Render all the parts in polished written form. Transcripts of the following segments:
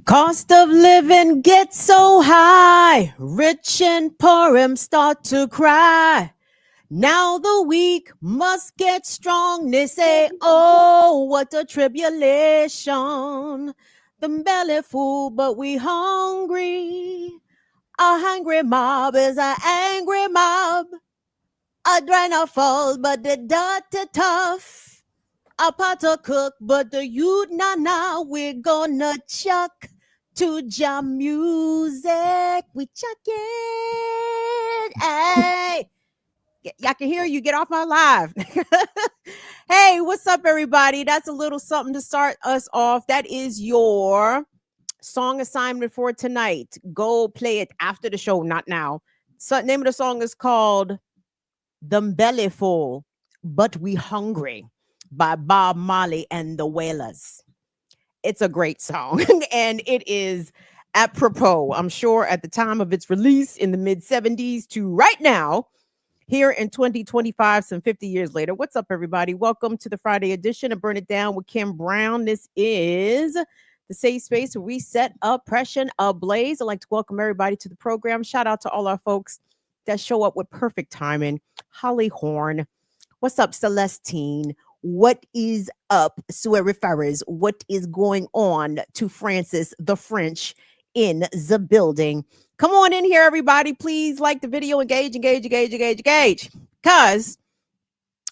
Cost of living gets so high, rich and poor 'em start to cry. Now the weak must get strong. They say, oh, what a tribulation. The belly full, but we hungry. A hungry mob is an angry mob. A drain of fall, but the dirty tough. A pot to cook, but the youth now we're gonna chuck to jam music. We chuck it. Hey, y'all can hear you. Get off my live. Hey, what's up, everybody? That's a little something to start us off. That is your song assignment for tonight. Go play it after the show, not now. So, name of the song is called "The Belly Full, But We Hungry" by Bob Marley and the Wailers. It's a great song, and it is apropos, I'm sure, at the time of its release in the mid 70s to right now, here in 2025, some 50 years later. What's up, everybody? Welcome to the Friday edition of Burn It Down with Kim Brown. This is the safe space where we set oppression ablaze. I'd like to welcome everybody to the program. Shout out to all our folks that show up with perfect timing. Holly Horn. What's up, Celestine? What is up, Swery Farris? What is going on to Francis the French in the building? Come on in here, everybody. Please like the video, engage. Because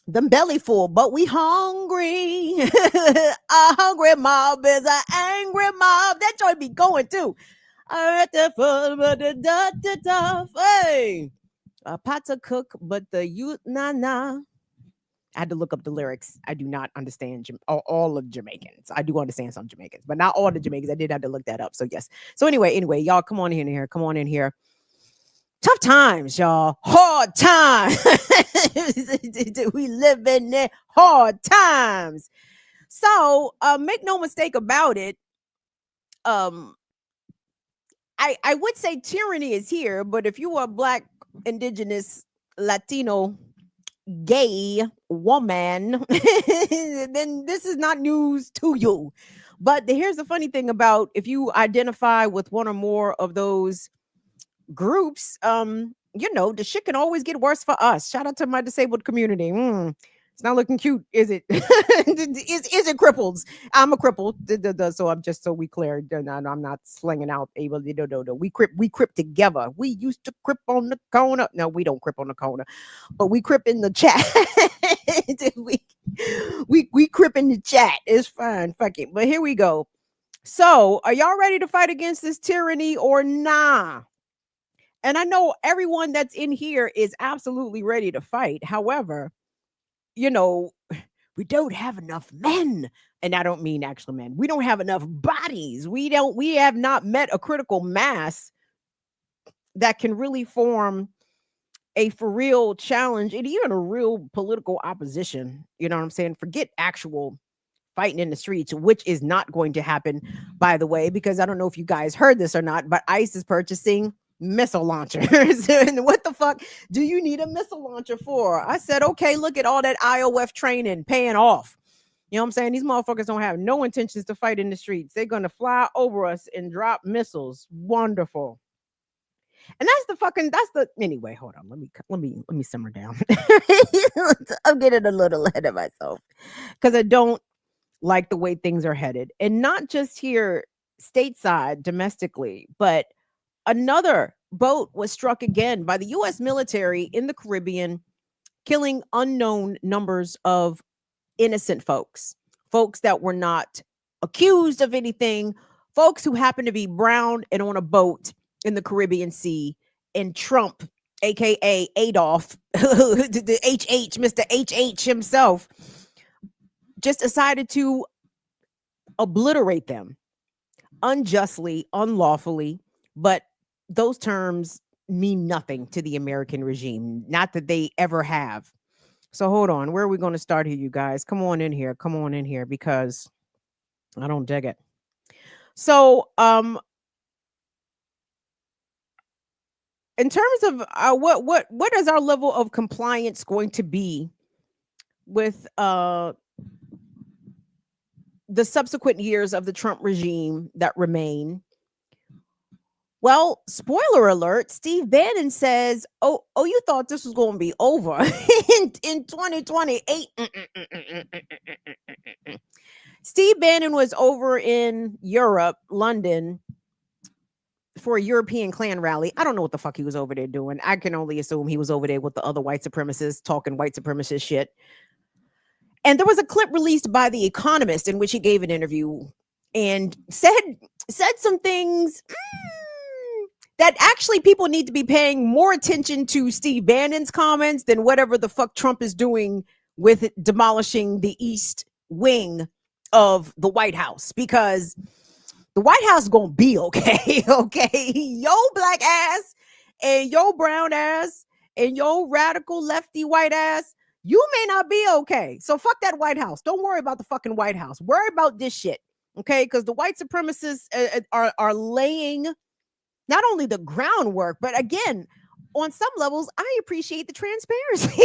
the belly full, but we hungry. A hungry mob is an angry mob. That joint be going too. Hey, a pot to cook, but the youth nah. I had to look up the lyrics. I do not understand all of Jamaicans. I do understand some Jamaicans, but not all the Jamaicans. I did have to look that up. So yes. So anyway, y'all come on in here. Come on in here. Tough times, y'all. Hard times. We live in there. Hard times. So make no mistake about it. I would say tyranny is here, but if you are Black, Indigenous, Latino, gay woman, then this is not news to you. But here's the funny thing about if you identify with one or more of those groups, the shit can always get worse for us. Shout out to my disabled community. It's not looking cute, is it? is it cripples? I'm a cripple, so I'm just so we clear. I'm not slinging out able. We crip together. We used to crip on the corner. No, we don't crip on the corner, but we crip in the chat. we crip in the chat. It's fine. Fuck it. But here we go. So, are y'all ready to fight against this tyranny or nah? And I know everyone that's in here is absolutely ready to fight. However, we don't have enough men. And I don't mean actual men. We don't have enough bodies. We have not met a critical mass that can really form a for real challenge and even a real political opposition. You know what I'm saying? Forget actual fighting in the streets, which is not going to happen, by the way, because I don't know if you guys heard this or not, but ICE is purchasing missile launchers. And what the fuck do you need a missile launcher for? I said, okay, look at all that IOF training paying off. You know what I'm saying? These motherfuckers don't have no intentions to fight in the streets. They're going to fly over us and drop missiles. Wonderful. And anyway, hold on. Let me simmer down. I'm getting a little ahead of myself because I don't like the way things are headed. And not just here stateside domestically, but another boat was struck again by the U.S. military in the Caribbean, killing unknown numbers of innocent folks that were not accused of anything, folks who happened to be brown and on a boat in the Caribbean Sea. And Trump, aka Adolf, the HH, Mr. HH himself, just decided to obliterate them unjustly, unlawfully, but those terms mean nothing to the American regime. Not that they ever have. So hold on. Where are we going to start here, you guys? Come on in here, because I don't dig it. So, in terms of what is our level of compliance going to be with the subsequent years of the Trump regime that remain. Well, spoiler alert, Steve Bannon says, oh, you thought this was going to be over in 2028. Steve Bannon was over in Europe, London, for a European Klan rally. I don't know what the fuck he was over there doing. I can only assume he was over there with the other white supremacists talking white supremacist shit. And there was a clip released by The Economist in which he gave an interview and said some things that actually people need to be paying more attention to Steve Bannon's comments than whatever the fuck Trump is doing with demolishing the East Wing of the White House, because the White House is going to be okay. Okay. Yo black ass and yo brown ass and yo radical lefty white ass, you may not be okay. So fuck that White House. Don't worry about the fucking White House. Worry about this shit. Okay. Because the white supremacists are laying not only the groundwork, but again, on some levels, I appreciate the transparency.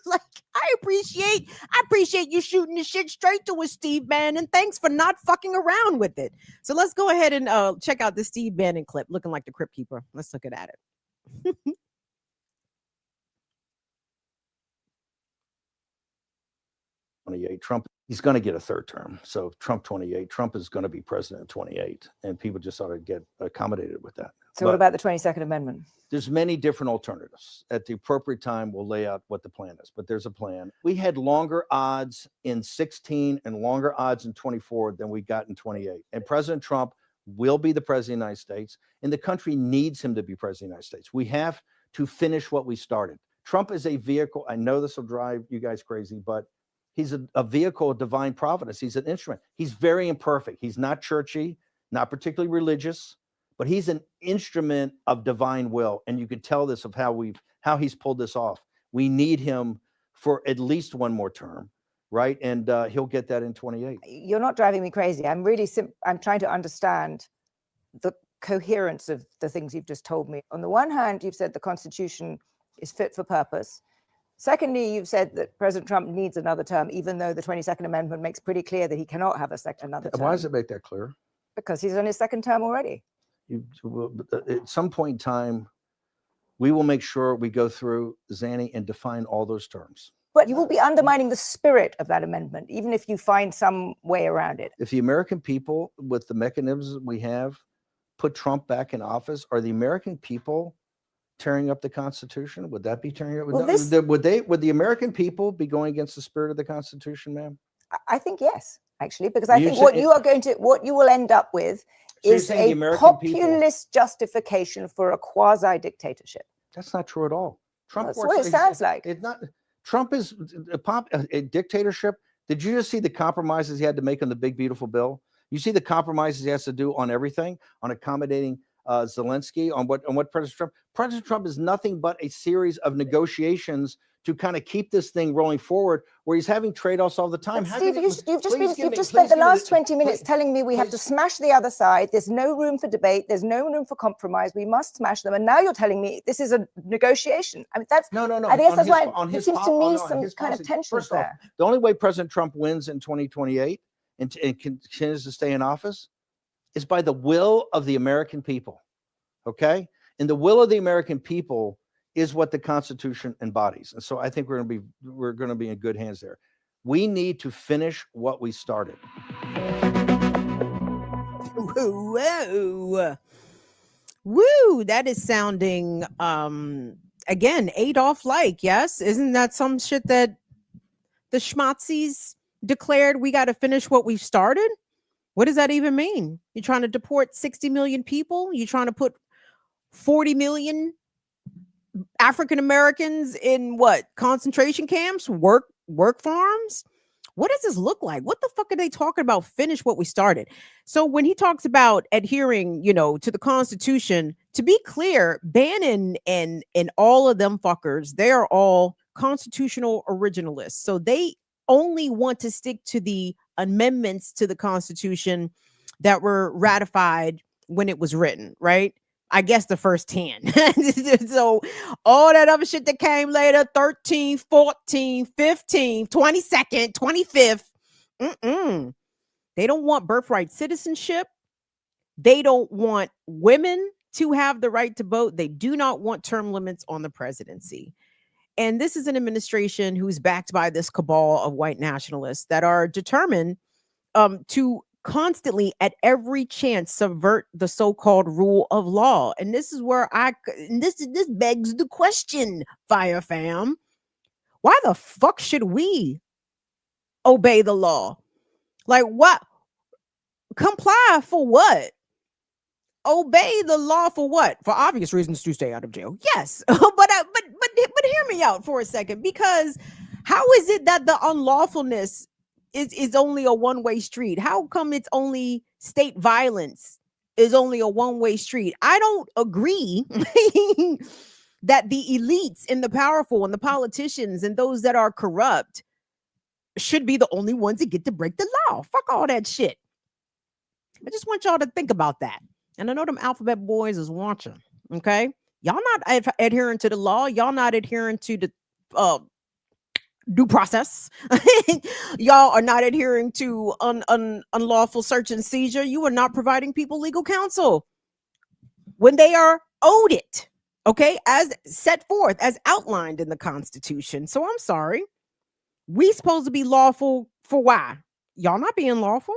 Like, I appreciate you shooting the shit straight to a Steve Bannon. Thanks for not fucking around with it. So let's go ahead and check out the Steve Bannon clip, looking like the Crypt Keeper. Let's look at it. Trump, he's going to get a third term. So Trump 28, Trump is going to be president 28, and people just ought to get accommodated with that. So what about the 22nd Amendment? There's many different alternatives. At the appropriate time, we'll lay out what the plan is, but there's a plan. We had longer odds in 16 and longer odds in 24 than we got in 28. And President Trump will be the president of the United States, and the country needs him to be president of the United States. We have to finish what we started. Trump is a vehicle. I know this will drive you guys crazy, but he's a vehicle of divine providence. He's an instrument. He's very imperfect. He's not churchy, not particularly religious, but he's an instrument of divine will. And you can tell this of how he's pulled this off. We need him for at least one more term, right? And he'll get that in 28. You're not driving me crazy. I'm really I'm trying to understand the coherence of the things you've just told me. On the one hand, you've said the Constitution is fit for purpose. Secondly, you've said that President Trump needs another term, even though the 22nd Amendment makes pretty clear that he cannot have another term. Why does it make that clear? Because he's on his second term already. At some point in time, we will make sure we go through Zanny and define all those terms. But you will be undermining the spirit of that amendment, even if you find some way around it. If the American people, with the mechanisms we have, put Trump back in office, are the American people tearing up the Constitution? Would that be tearing up? Well, would the American people be going against the spirit of the Constitution, ma'am? I think yes, actually, because I think what you will end up with is a populist justification for a quasi dictatorship. That's not true at all. Trump. That's what it sounds like. It's not. Trump is a dictatorship. Did you just see the compromises he had to make on the big beautiful bill? You see the compromises he has to do on everything, on accommodating Zelensky, on what President Trump is nothing but a series of negotiations to kind of keep this thing rolling forward, where he's having trade-offs all the time. Steve, you've just spent the last 20 minutes telling me we have to smash the other side. There's no room for debate. There's no room for compromise. We must smash them. And now you're telling me this is a negotiation. I mean, that's no. I guess that's why it seems to me some kind of tension there. The only way President Trump wins in 2028 and continues to stay in office is by the will of the American people. Okay? And the will of the American people is what the Constitution embodies. And so I think we're going to be in good hands there. We need to finish what we started. Whoa. Woo, that is sounding again Adolf-like, yes? Isn't that some shit that the schmazzies declared? We got to finish what we've started? What does that even mean? You're trying to deport 60 million people? You're trying to put 40 million African Americans in what? Concentration camps, work farms? What does this look like? What the fuck are they talking about? Finish what we started. So when he talks about adhering, to the Constitution, to be clear, Bannon and all of them fuckers, they are all constitutional originalists. So they only want to stick to the amendments to the Constitution that were ratified when it was written, right? I guess the first 10. So all that other shit that came later, 13th, 14th, 15th, 22nd, 25th. They don't want birthright citizenship. They don't want women to have the right to vote. They do not want term limits on the presidency. And this is an administration who's backed by this cabal of white nationalists that are determined to constantly, at every chance, subvert the so-called rule of law. And this is where this begs the question, Fire Fam. Why the fuck should we obey the law? Like, what? Comply for what? Obey the law for what? For obvious reasons, to stay out of jail. Yes, but hear me out for a second, because how is it that the unlawfulness is only a one-way street? How come it's only state violence is only a one-way street? I don't agree that the elites and the powerful and the politicians and those that are corrupt should be the only ones that get to break the law. Fuck all that shit. I just want y'all to think about that. And I know them alphabet boys is watching. Okay. Y'all not adhering to the law. Y'all not adhering to the due process. Y'all are not adhering to unlawful search and seizure. You are not providing people legal counsel when they are owed it. Okay. As set forth, as outlined in the Constitution. So I'm sorry. We supposed to be lawful for why? Y'all not being lawful.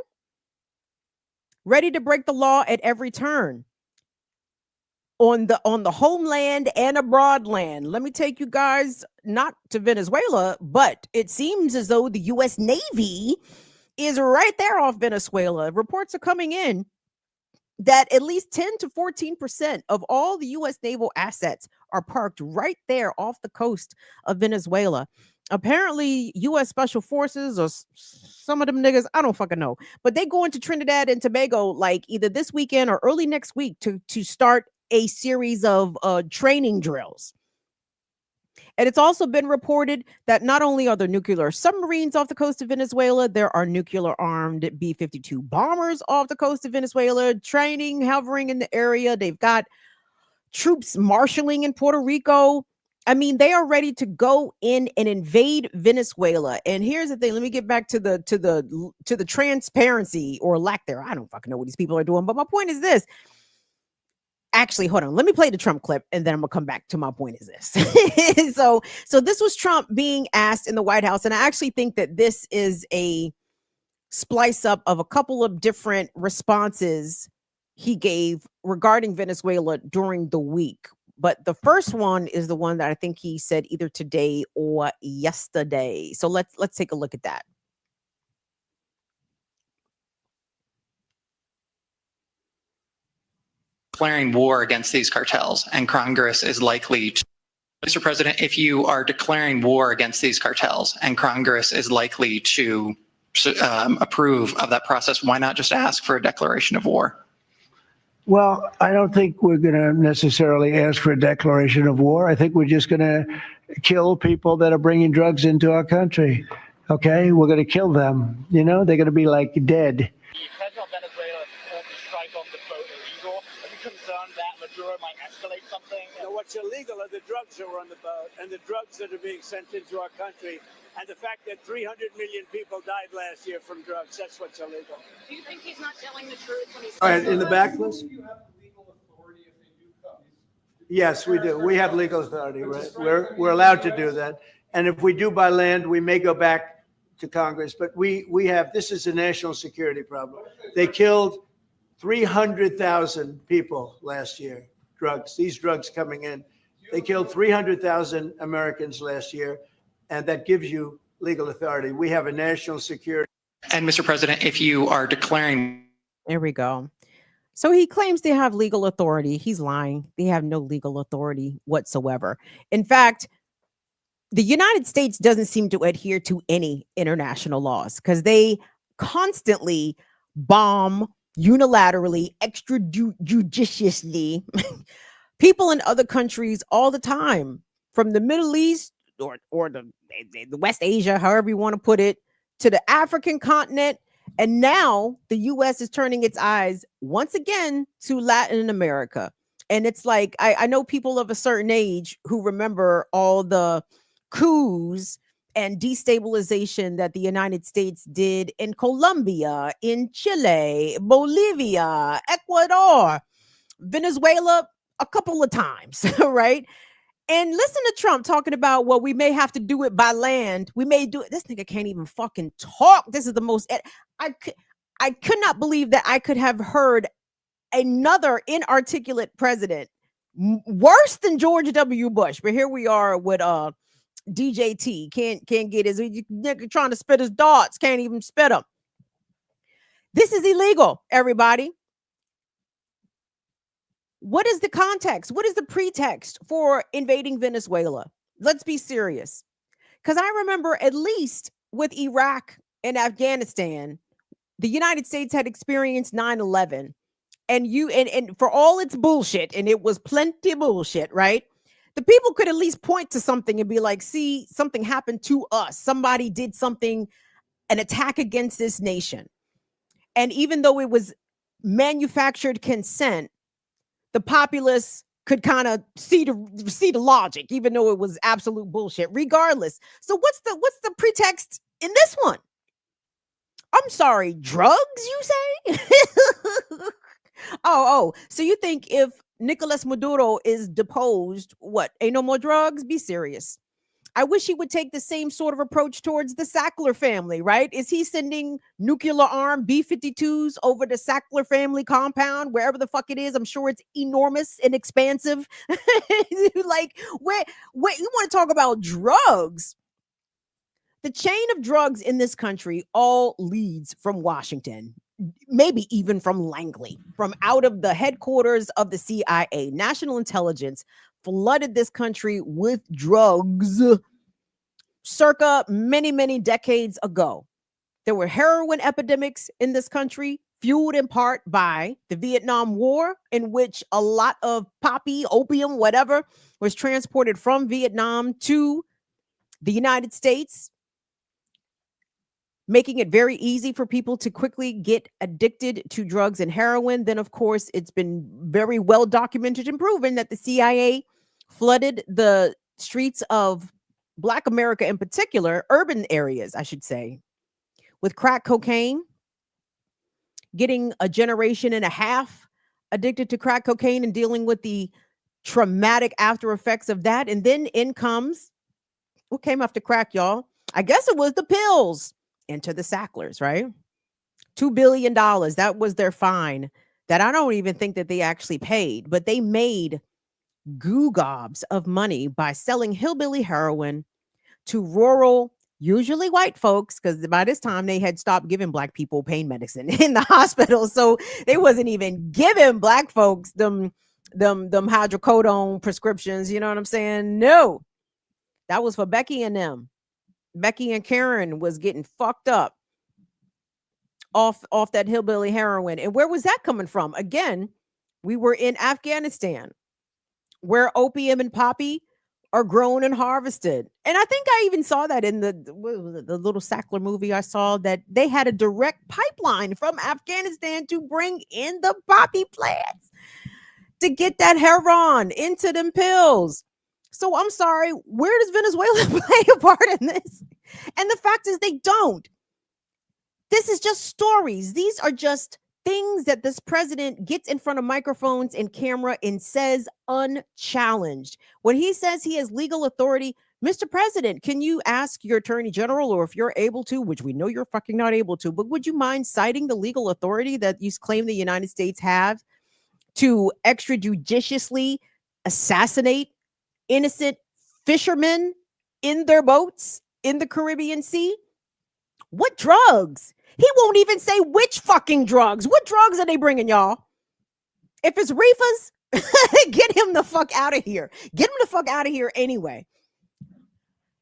Ready to break the law at every turn on the homeland and abroad land. Let me take you guys not to Venezuela, but it seems as though the U.S. Navy is right there off Venezuela. Reports are coming in that at least 10 to 14% of all the U.S. naval assets are parked right there off the coast of Venezuela. Apparently, U.S. Special Forces or some of them niggas, I don't fucking know, but they go into Trinidad and Tobago like either this weekend or early next week to start a series of training drills. And it's also been reported that not only are there nuclear submarines off the coast of Venezuela, there are nuclear armed B-52 bombers off the coast of Venezuela, training, hovering in the area. They've got troops marshaling in Puerto Rico. I mean, they are ready to go in and invade Venezuela. And here's the thing. Let me get back to the transparency or lack there. I don't fucking know what these people are doing. But my point is this. Actually, hold on. Let me play the Trump clip and then I'm gonna come back to my point is this. So this was Trump being asked in the White House. And I actually think that this is a splice up of a couple of different responses he gave regarding Venezuela during the week. But the first one is the one that I think he said either today or yesterday. So let's take a look at that. Declaring war against these cartels, and Congress is likely to, Mr. President, if you are declaring war against these cartels and Congress is likely to approve of that process, why not just ask for a declaration of war? Well, I don't think we're going to necessarily ask for a declaration of war. I think we're just going to kill people that are bringing drugs into our country. Okay, we're going to kill them. You know, they're going to be like dead. The president of Venezuela called the strike on the boat illegal. Are you concerned that Maduro might escalate something? No, what's illegal are the drugs that were on the boat and the drugs that are being sent into our country. And the fact that 300 million people died last year from drugs, that's what's illegal. Do you think he's not telling the truth when he's... All right, in the back, please. Yes, we do. We have legal authority, right? We're allowed to do that. And if we do by land, we may go back to Congress. But we have, this is a national security problem. They killed 300,000 people last year, drugs, these drugs coming in. They killed 300,000 Americans last year. And that gives you legal authority. We have a national security. And Mr. President, if you are declaring... There we go. So he claims they have legal authority. He's lying. They have no legal authority whatsoever. In fact, the United States doesn't seem to adhere to any international laws because they constantly bomb unilaterally, extrajudiciously people in other countries all the time, from the Middle East or the West Asia, however you want to put it, to the African continent. And now the U.S. is turning its eyes once again to Latin America. And it's like, I know people of a certain age who remember all the coups and destabilization that the United States did in Colombia, in Chile, Bolivia, Ecuador, Venezuela, a couple of times, right? And listen to Trump talking about, well, we may have to do it by land. We may do it. This nigga can't even fucking talk. This is the most. I could not believe that I could have heard another inarticulate president worse than George W. Bush. But here we are with DJT. Can't get his nigga trying to spit his darts. Can't even spit them. This is illegal, everybody. What is the context? What is the pretext for invading Venezuela? Let's be serious. Because I remember, at least with Iraq and Afghanistan, the United States had experienced 9/11. And for all its bullshit, and it was plenty bullshit, right? The people could at least point to something and be like, see, something happened to us. Somebody did something, an attack against this nation. And even though it was manufactured consent, the populace could kind of see the logic, even though it was absolute bullshit, regardless. So what's the pretext in this one? I'm sorry, drugs, you say? So you think if Nicolas Maduro is deposed, what, ain't no more drugs? Be serious. I wish he would take the same sort of approach towards the Sackler family, right? Is he sending nuclear armed B-52s over the Sackler family compound, wherever the fuck it is? I'm sure it's enormous and expansive. Like, where you want to talk about drugs? The chain of drugs in this country all leads from Washington, maybe even from Langley, from out of the headquarters of the CIA. National intelligence flooded this country with drugs circa many, many decades ago. There were heroin epidemics in this country, fueled in part by the Vietnam War, in which a lot of poppy, opium, whatever, was transported from Vietnam to the United States, making it very easy for people to quickly get addicted to drugs and heroin. Then, of course, it's been very well documented and proven that the CIA flooded the streets of Black America, in particular, urban areas, I should say, with crack cocaine, getting a generation and a half addicted to crack cocaine and dealing with the traumatic after effects of that. And then in comes, what came after crack, y'all? I guess it was the pills. Into the Sacklers, right? $2 billion. That was their fine that I don't even think that they actually paid, but they made goo gobs of money by selling hillbilly heroin to rural, usually white folks, because by this time they had stopped giving Black people pain medicine in the hospital. So they wasn't even giving Black folks them hydrocodone prescriptions. You know what I'm saying? No, that was for Becky and them. Becky and Karen was getting fucked up off that hillbilly heroin. And where was that coming from? Again, we were in Afghanistan, where opium and poppy are grown and harvested. And I think I even saw that in the little Sackler movie I saw, that they had a direct pipeline from Afghanistan to bring in the poppy plants to get that heroin into them pills. So I'm sorry, where does Venezuela play a part in this? And the fact is they don't. This is just stories. These are just things that this president gets in front of microphones and camera and says unchallenged. When he says he has legal authority, Mr. President, can you ask your attorney general, or if you're able to, which we know you're fucking not able to, but would you mind citing the legal authority that you claim the United States have to extrajudiciously assassinate innocent fishermen in their boats in the Caribbean Sea? What drugs? He won't even say which fucking drugs. What drugs are they bringing, y'all? If it's reefers, get him the fuck out of here. Get him the fuck out of here anyway.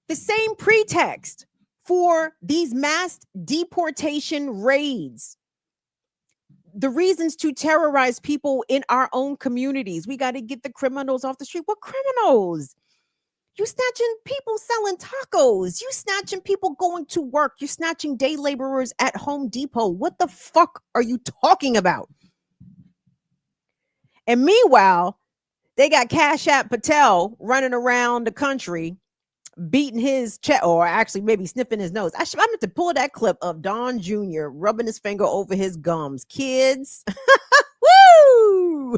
The same pretext for these mass deportation raids. The reasons to terrorize people in our own communities. We got to get the criminals off the street. What criminals? You snatching people selling tacos. You snatching people going to work. You snatching day laborers at Home Depot. What the fuck are you talking about? And meanwhile, they got Cash App Patel running around the country beating his chest, or actually maybe sniffing his nose. I meant to pull that clip of Don Jr. rubbing his finger over his gums. Kids, woo!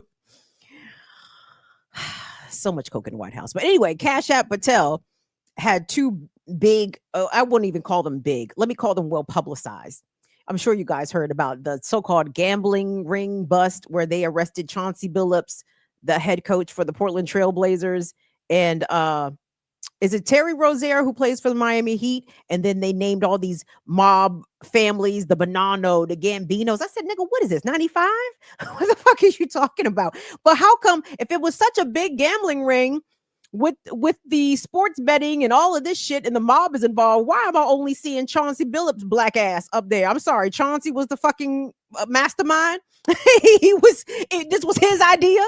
So much coke in the White House. But anyway, Cash App Patel had two big, I wouldn't even call them big. Let me call them well publicized. I'm sure you guys heard about the so-called gambling ring bust where they arrested Chauncey Billups, the head coach for the Portland Trail Blazers, and is it Terry Rozier who plays for the Miami Heat? And then they named all these mob families, the Bonanno, the Gambinos. I said, nigga, what is this, 95? What the fuck is you talking about? But how come, if it was such a big gambling ring with the sports betting and all of this shit and the mob is involved, why am I only seeing Chauncey Billups' black ass up there? I'm sorry, Chauncey was the fucking mastermind. This was his idea.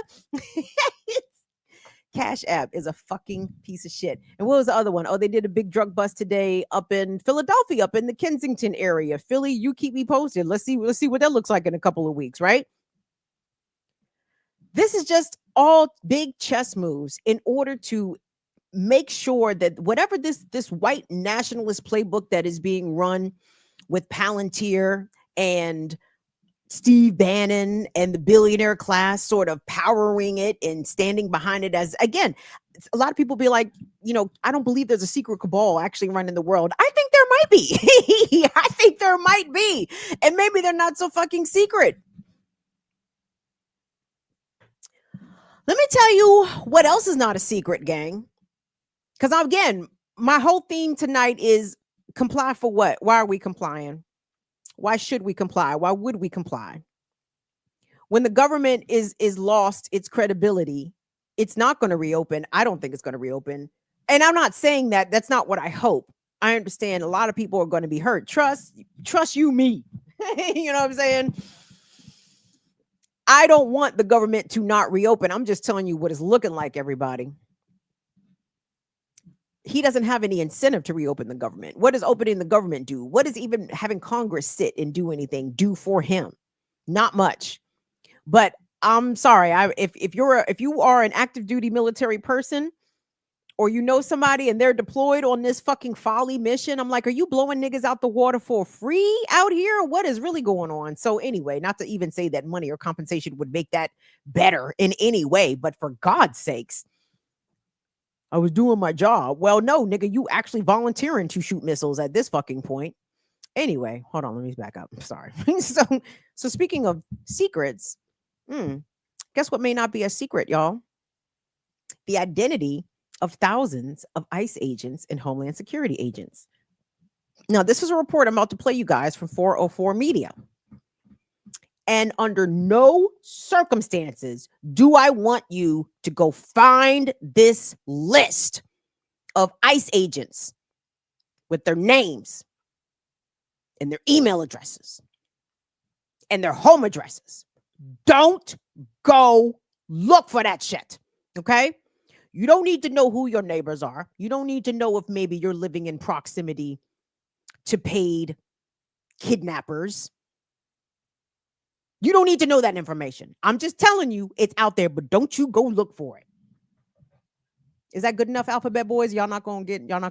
Cash App is a fucking piece of shit. And what was the other one? Oh, they did a big drug bust today up in Philadelphia, up in the Kensington area. Philly, you keep me posted. Let's see what that looks like in a couple of weeks, right? This is just all big chess moves in order to make sure that whatever this white nationalist playbook that is being run with Palantir and Steve Bannon and the billionaire class sort of powering it and standing behind it, as, again, a lot of people be like, I don't believe there's a secret cabal actually running the world. I think there might be. I think there might be. And maybe they're not so fucking secret. Let me tell you what else is not a secret, gang. Because again, my whole theme tonight is comply for what? Why are we complying? Why should we comply? Why would we comply? When the government is lost its credibility, it's not going to reopen. I don't think it's going to reopen. And I'm not saying that. That's not what I hope. I understand a lot of people are going to be hurt. Trust you me. You know what I'm saying? I don't want the government to not reopen. I'm just telling you what it's looking like, everybody. He doesn't have any incentive to reopen the government. What does opening the government do? What does even having Congress sit and do anything do for him? Not much. But I'm sorry. If you are an active duty military person, or you know somebody and they're deployed on this fucking folly mission, I'm like, are you blowing niggas out the water for free out here? What is really going on? So anyway, not to even say that money or compensation would make that better in any way, but for God's sakes, I was doing my job. Well, no, nigga, you actually volunteering to shoot missiles at this fucking point. Anyway, hold on, let me back up. Sorry. So speaking of secrets, guess what may not be a secret, y'all? The identity of thousands of ICE agents and Homeland Security agents. Now, this is a report I'm about to play you guys from 404 Media. And under no circumstances do I want you to go find this list of ICE agents with their names and their email addresses and their home addresses. Don't go look for that shit, okay? You don't need to know who your neighbors are. You don't need to know if maybe you're living in proximity to paid kidnappers. You don't need to know that information. I'm just telling you it's out there, but don't you go look for it. Is that good enough, Alphabet Boys? Y'all not gonna get. Am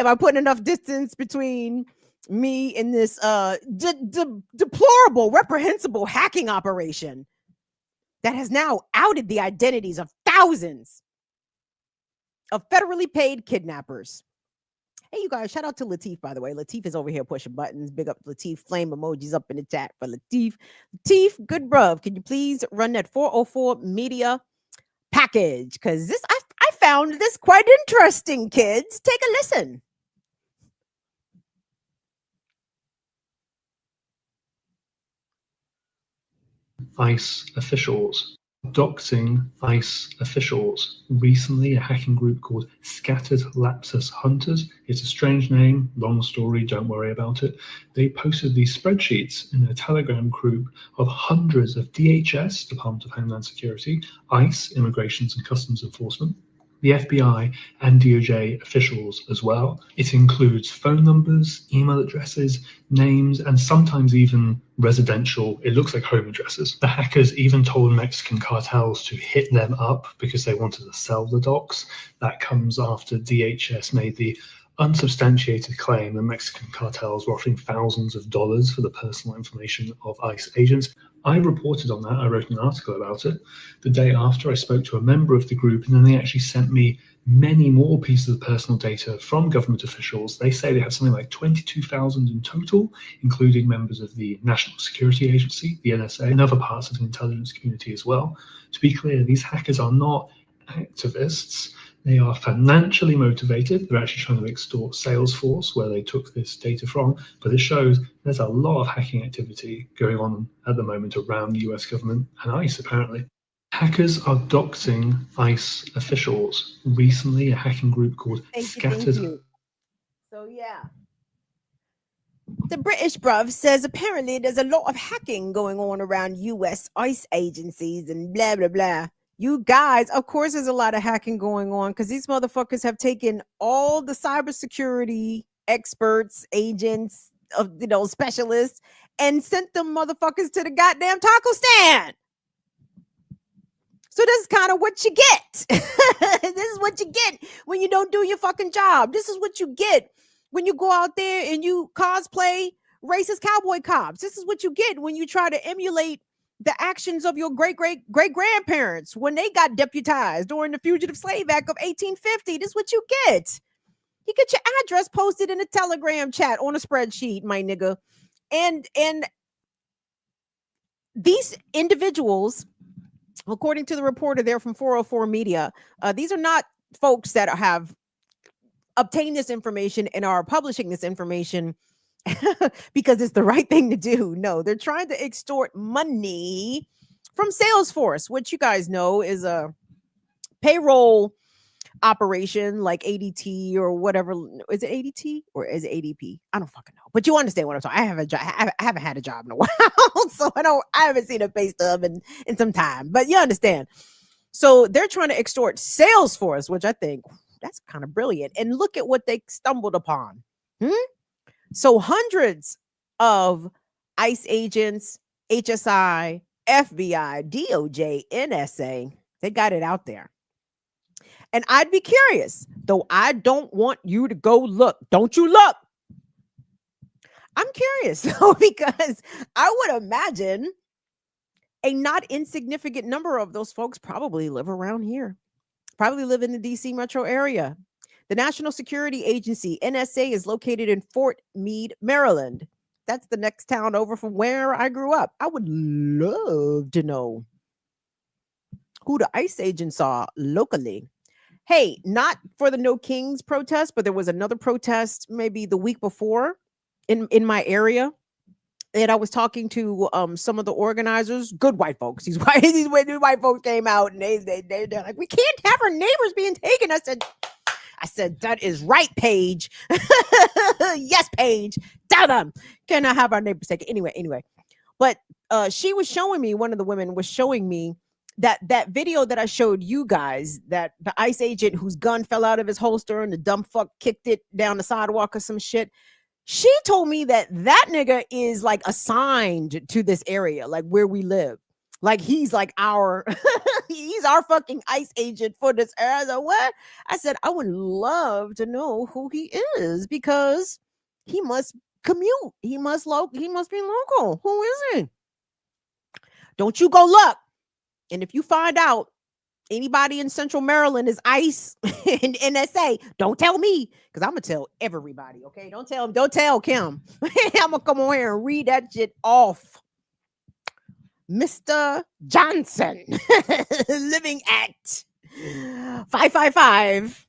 I putting enough distance between me and this deplorable, reprehensible hacking operation that has now outed the identities of thousands of federally paid kidnappers? Hey, you guys, shout out to Latif, by the way. Latif is over here pushing buttons. Big up Latif. Flame emojis up in the chat for Latif. Latif, good bruv. Can you please run that 404 Media package? Because this, I found this quite interesting, kids. Take a listen. ICE officials. Doxing ICE officials. Recently, a hacking group called Scattered Lapsus Hunters, it's a strange name, long story, don't worry about it. They posted these spreadsheets in a Telegram group of hundreds of DHS, Department of Homeland Security, ICE, Immigrations and Customs Enforcement, the FBI and DOJ officials as well. It includes phone numbers, email addresses, names, and sometimes even residential, it looks like home addresses. The hackers even told Mexican cartels to hit them up because they wanted to sell the docs. That comes after DHS made the unsubstantiated claim that Mexican cartels were offering thousands of dollars for the personal information of ICE agents. I reported on that. I wrote an article about it. The day after, I spoke to a member of the group, and then they actually sent me many more pieces of personal data from government officials. They say they have something like 22,000 in total, including members of the National Security Agency, the NSA, and other parts of the intelligence community as well. To be clear, these hackers are not activists. They are financially motivated. They're actually trying to extort Salesforce, where they took this data from. But it shows there's a lot of hacking activity going on at the moment around the US government and ICE, apparently. Hackers are doxing ICE officials. Recently, a hacking group called Scattered. So, yeah. The British bruv says apparently there's a lot of hacking going on around US ICE agencies and blah, blah, blah. You guys, of course, there's a lot of hacking going on because these motherfuckers have taken all the cybersecurity experts, agents, specialists, and sent them motherfuckers to the goddamn taco stand. So this is kind of what you get. This is what you get when you don't do your fucking job. This is what you get when you go out there and you cosplay racist cowboy cops. This is what you get when you try to emulate the actions of your great-great-great-grandparents when they got deputized during the Fugitive Slave Act of 1850. This is what you get. You get your address posted in a Telegram chat on a spreadsheet, my nigga. And these individuals, according to the reporter there from 404 Media, these are not folks that have obtained this information and are publishing this information because it's the right thing to do. No, they're trying to extort money from Salesforce, which you guys know is a payroll operation like ADT or whatever. Is it ADT or is it ADP? I don't fucking know. But you understand what I'm talking. I haven't had a job in a while, so I haven't seen a pay stub in some time. But you understand. So they're trying to extort Salesforce, which I think that's kind of brilliant. And look at what they stumbled upon. So hundreds of ICE agents, HSI, FBI, DOJ, NSA, they got it out there. And I'd be curious, though I don't want you to go look. Don't you look. I'm curious, though, because I would imagine a not insignificant number of those folks probably live around here, probably live in the DC metro area. The National Security Agency, NSA, is located in Fort Meade, Maryland. That's the next town over from where I grew up. I would love to know who the ICE agents are locally. Hey, not for the No Kings protest, but there was another protest maybe the week before in my area. And I was talking to some of the organizers, good white folks. These white folks came out and they're like, we can't have our neighbors being taken. I said, that is right, Paige. Yes, Paige. Tell them. Cannot have our neighbors taken. Anyway. But she was showing me, one of the women was showing me that video that I showed you guys, that the ICE agent whose gun fell out of his holster and the dumb fuck kicked it down the sidewalk or some shit. She told me that nigga is like assigned to this area, like where we live. Like he's like he's our fucking ICE agent for this area. I said, what? I said, I would love to know who he is because he must commute. He must be local. Who is he? Don't you go look. And if you find out anybody in Central Maryland is ICE and NSA, don't tell me because I'm gonna tell everybody. Okay, don't tell Kim. I'm gonna come on here and read that shit off. Mr. Johnson, living at 555.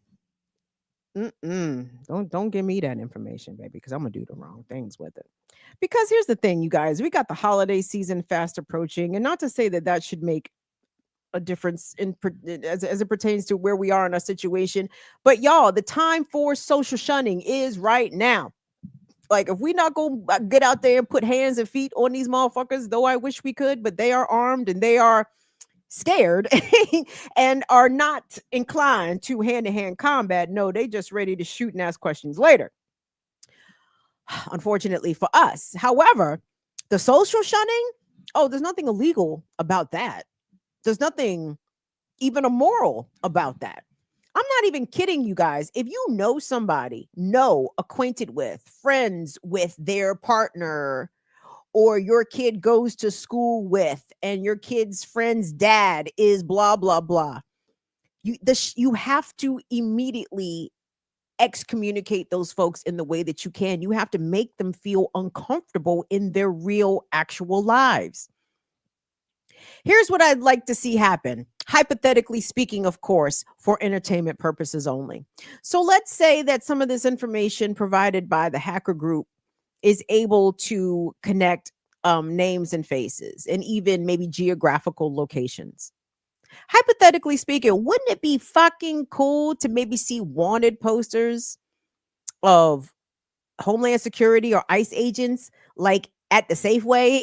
Don't give me that information, baby, because I'm gonna do the wrong things with it. Because here's the thing, you guys, we got the holiday season fast approaching, and not to say that should make a difference as it pertains to where we are in our situation, but y'all, the time for social shunning is right now. Like, if we not go get out there and put hands and feet on these motherfuckers, though I wish we could, but they are armed and they are scared and are not inclined to hand-to-hand combat. No, they just ready to shoot and ask questions later. Unfortunately for us. However, the social shunning, oh, there's nothing illegal about that. There's nothing even immoral about that. I'm not even kidding you guys. If you know somebody, acquainted with, friends with their partner, or your kid goes to school with, and your kid's friend's dad is blah, blah, blah, you have to immediately excommunicate those folks in the way that you can. You have to make them feel uncomfortable in their real, actual lives. Here's what I'd like to see happen. Hypothetically speaking, of course, for entertainment purposes only. So let's say that some of this information provided by the hacker group is able to connect names and faces and even maybe geographical locations. Hypothetically speaking, wouldn't it be fucking cool to maybe see wanted posters of Homeland Security or ICE agents like at the Safeway?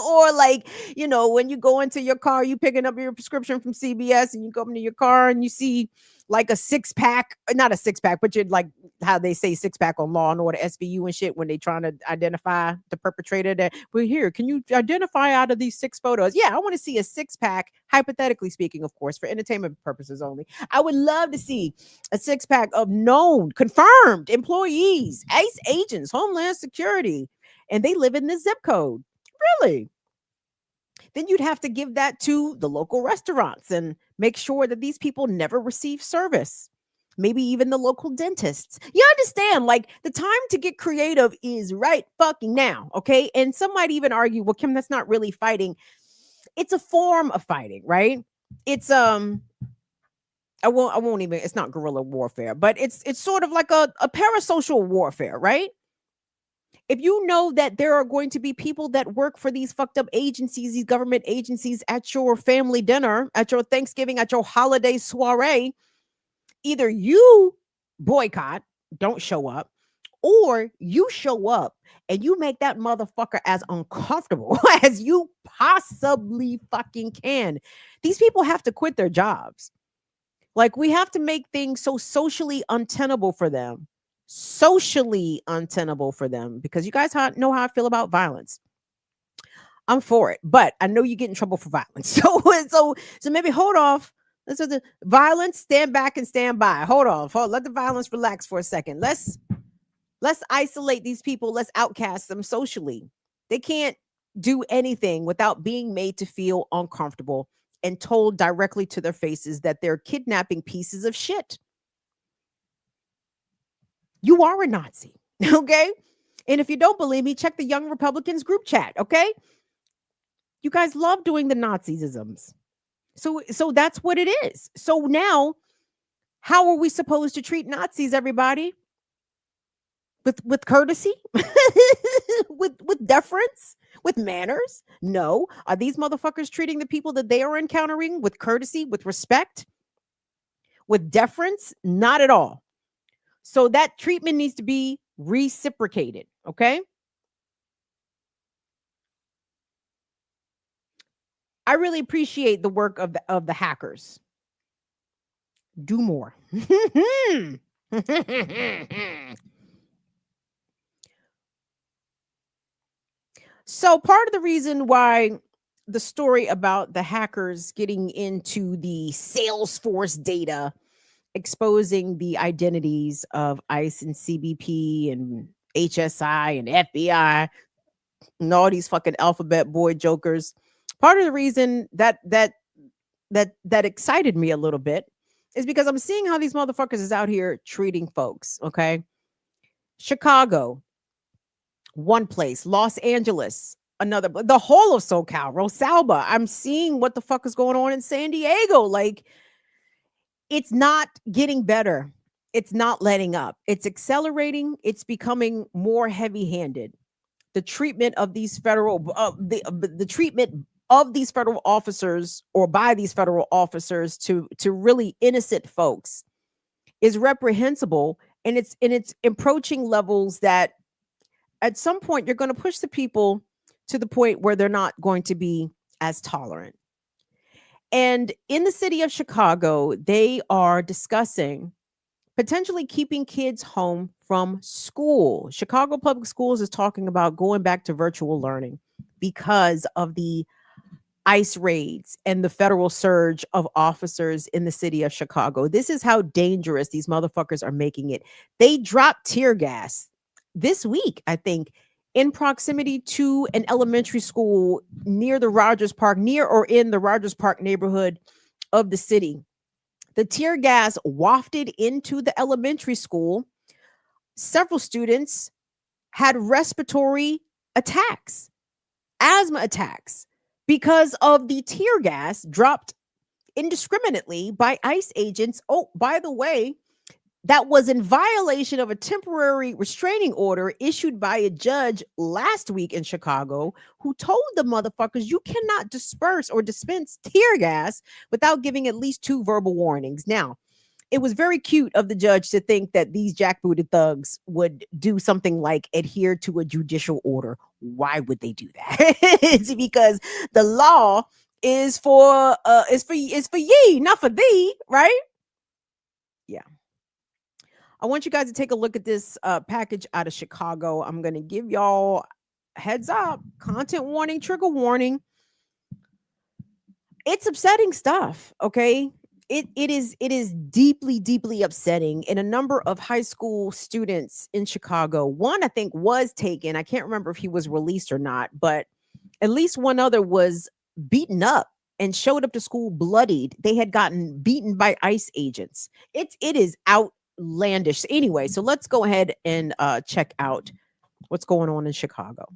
Or like, when you go into your car, you picking up your prescription from CVS and you go into your car and you see like a 6-pack, not a 6-pack, but you're like how they say 6-pack on Law and Order SVU and shit when they trying to identify the perpetrator. That we're here. Can you identify out of these 6 photos? Yeah, I want to see a 6-pack, hypothetically speaking, of course, for entertainment purposes only. I would love to see a 6-pack of known, confirmed employees, ICE agents, Homeland Security, and they live in this zip code. Really? Then you'd have to give that to the local restaurants and make sure that these people never receive service. Maybe even the local dentists. You understand, like, the time to get creative is right fucking now, okay? And some might even argue, well, Kim, that's not really fighting. It's a form of fighting, right? It's I won't even, it's not guerrilla warfare, but it's sort of like a parasocial warfare, right? If you know that there are going to be people that work for these fucked up agencies, these government agencies, at your family dinner, at your Thanksgiving, at your holiday soiree, either you boycott, don't show up, or you show up and you make that motherfucker as uncomfortable as you possibly fucking can. These people have to quit their jobs. Like, we have to make things so socially untenable for them. Because you guys know how I feel about violence. I'm for it, but I know you get in trouble for violence. So maybe hold off. Let's the violence, stand back and stand by. Hold off. Let the violence relax for a second. Let's isolate these people. Let's outcast them socially. They can't do anything without being made to feel uncomfortable and told directly to their faces that they're kidnapping pieces of shit. You are a Nazi, okay? And if you don't believe me, check the Young Republicans group chat, okay? You guys love doing the Nazisms. So that's what it is. So now, how are we supposed to treat Nazis, everybody? With courtesy? with deference? With manners? No. Are these motherfuckers treating the people that they are encountering with courtesy, with respect, with deference? Not at all. So that treatment needs to be reciprocated, okay? I really appreciate the work of the hackers. Do more. So part of the reason why the story about the hackers getting into the Salesforce data, exposing the identities of ICE and CBP and HSI and FBI and all these fucking alphabet boy jokers. Part of the reason that excited me a little bit is because I'm seeing how these motherfuckers is out here treating folks. Okay. Chicago, one place, Los Angeles, another, the whole of SoCal, Rosalba. I'm seeing what the fuck is going on in San Diego. Like, it's not getting better. It's not letting up. It's accelerating. It's becoming more heavy-handed. The treatment of these federal, the treatment of these federal officers or by these federal officers to really innocent folks is reprehensible, and it's approaching levels that at some point you're going to push the people to the point where they're not going to be as tolerant. And in the city of Chicago, they are discussing potentially keeping kids home from school. Chicago Public Schools is talking about going back to virtual learning because of the ICE raids and the federal surge of officers in the city of Chicago. This is how dangerous these motherfuckers are making it. They dropped tear gas this week, I think, in proximity to an elementary school near the Rogers Park, near or in the Rogers Park neighborhood of the city. The tear gas wafted into the elementary school. Several students had respiratory attacks, asthma attacks, because of the tear gas dropped indiscriminately by ICE agents. Oh, by the way, that was in violation of a temporary restraining order issued by a judge last week in Chicago, who told the motherfuckers you cannot disperse or dispense tear gas without giving at least 2 verbal warnings. Now, it was very cute of the judge to think that these jackbooted thugs would do something like adhere to a judicial order. Why would they do that? It's because the law is for ye, not for thee, right? Yeah. I want you guys to take a look at this package out of Chicago. I'm going to give y'all heads up, content warning, trigger warning. It's upsetting stuff, okay? It is deeply upsetting. And a number of high school students in Chicago, one I think was taken. I can't remember if he was released or not, but at least one other was beaten up and showed up to school bloodied. They had gotten beaten by ICE agents. It is outlandish. Anyway, so let's go ahead and check out what's going on in Chicago.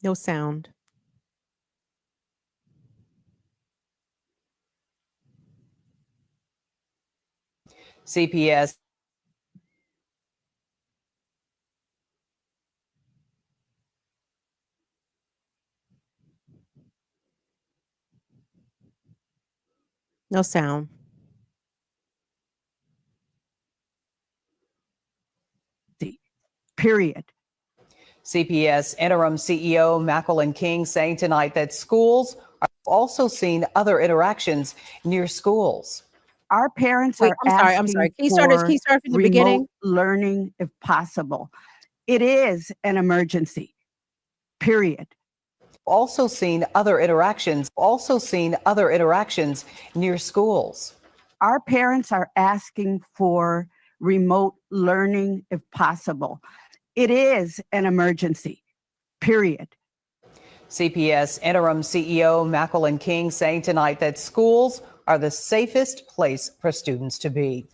No sound. CPS. No sound. Period. CPS interim CEO Macklin King saying tonight that schools are also seeing other interactions near schools. Our parents are I'm sorry. Can you start from the beginning? Learning if possible. It is an emergency. Period. Also seen other interactions near schools. Our parents are asking for remote learning if possible. It is an emergency. Period. CPS interim CEO Macklin King saying tonight that schools are the safest place for students to be.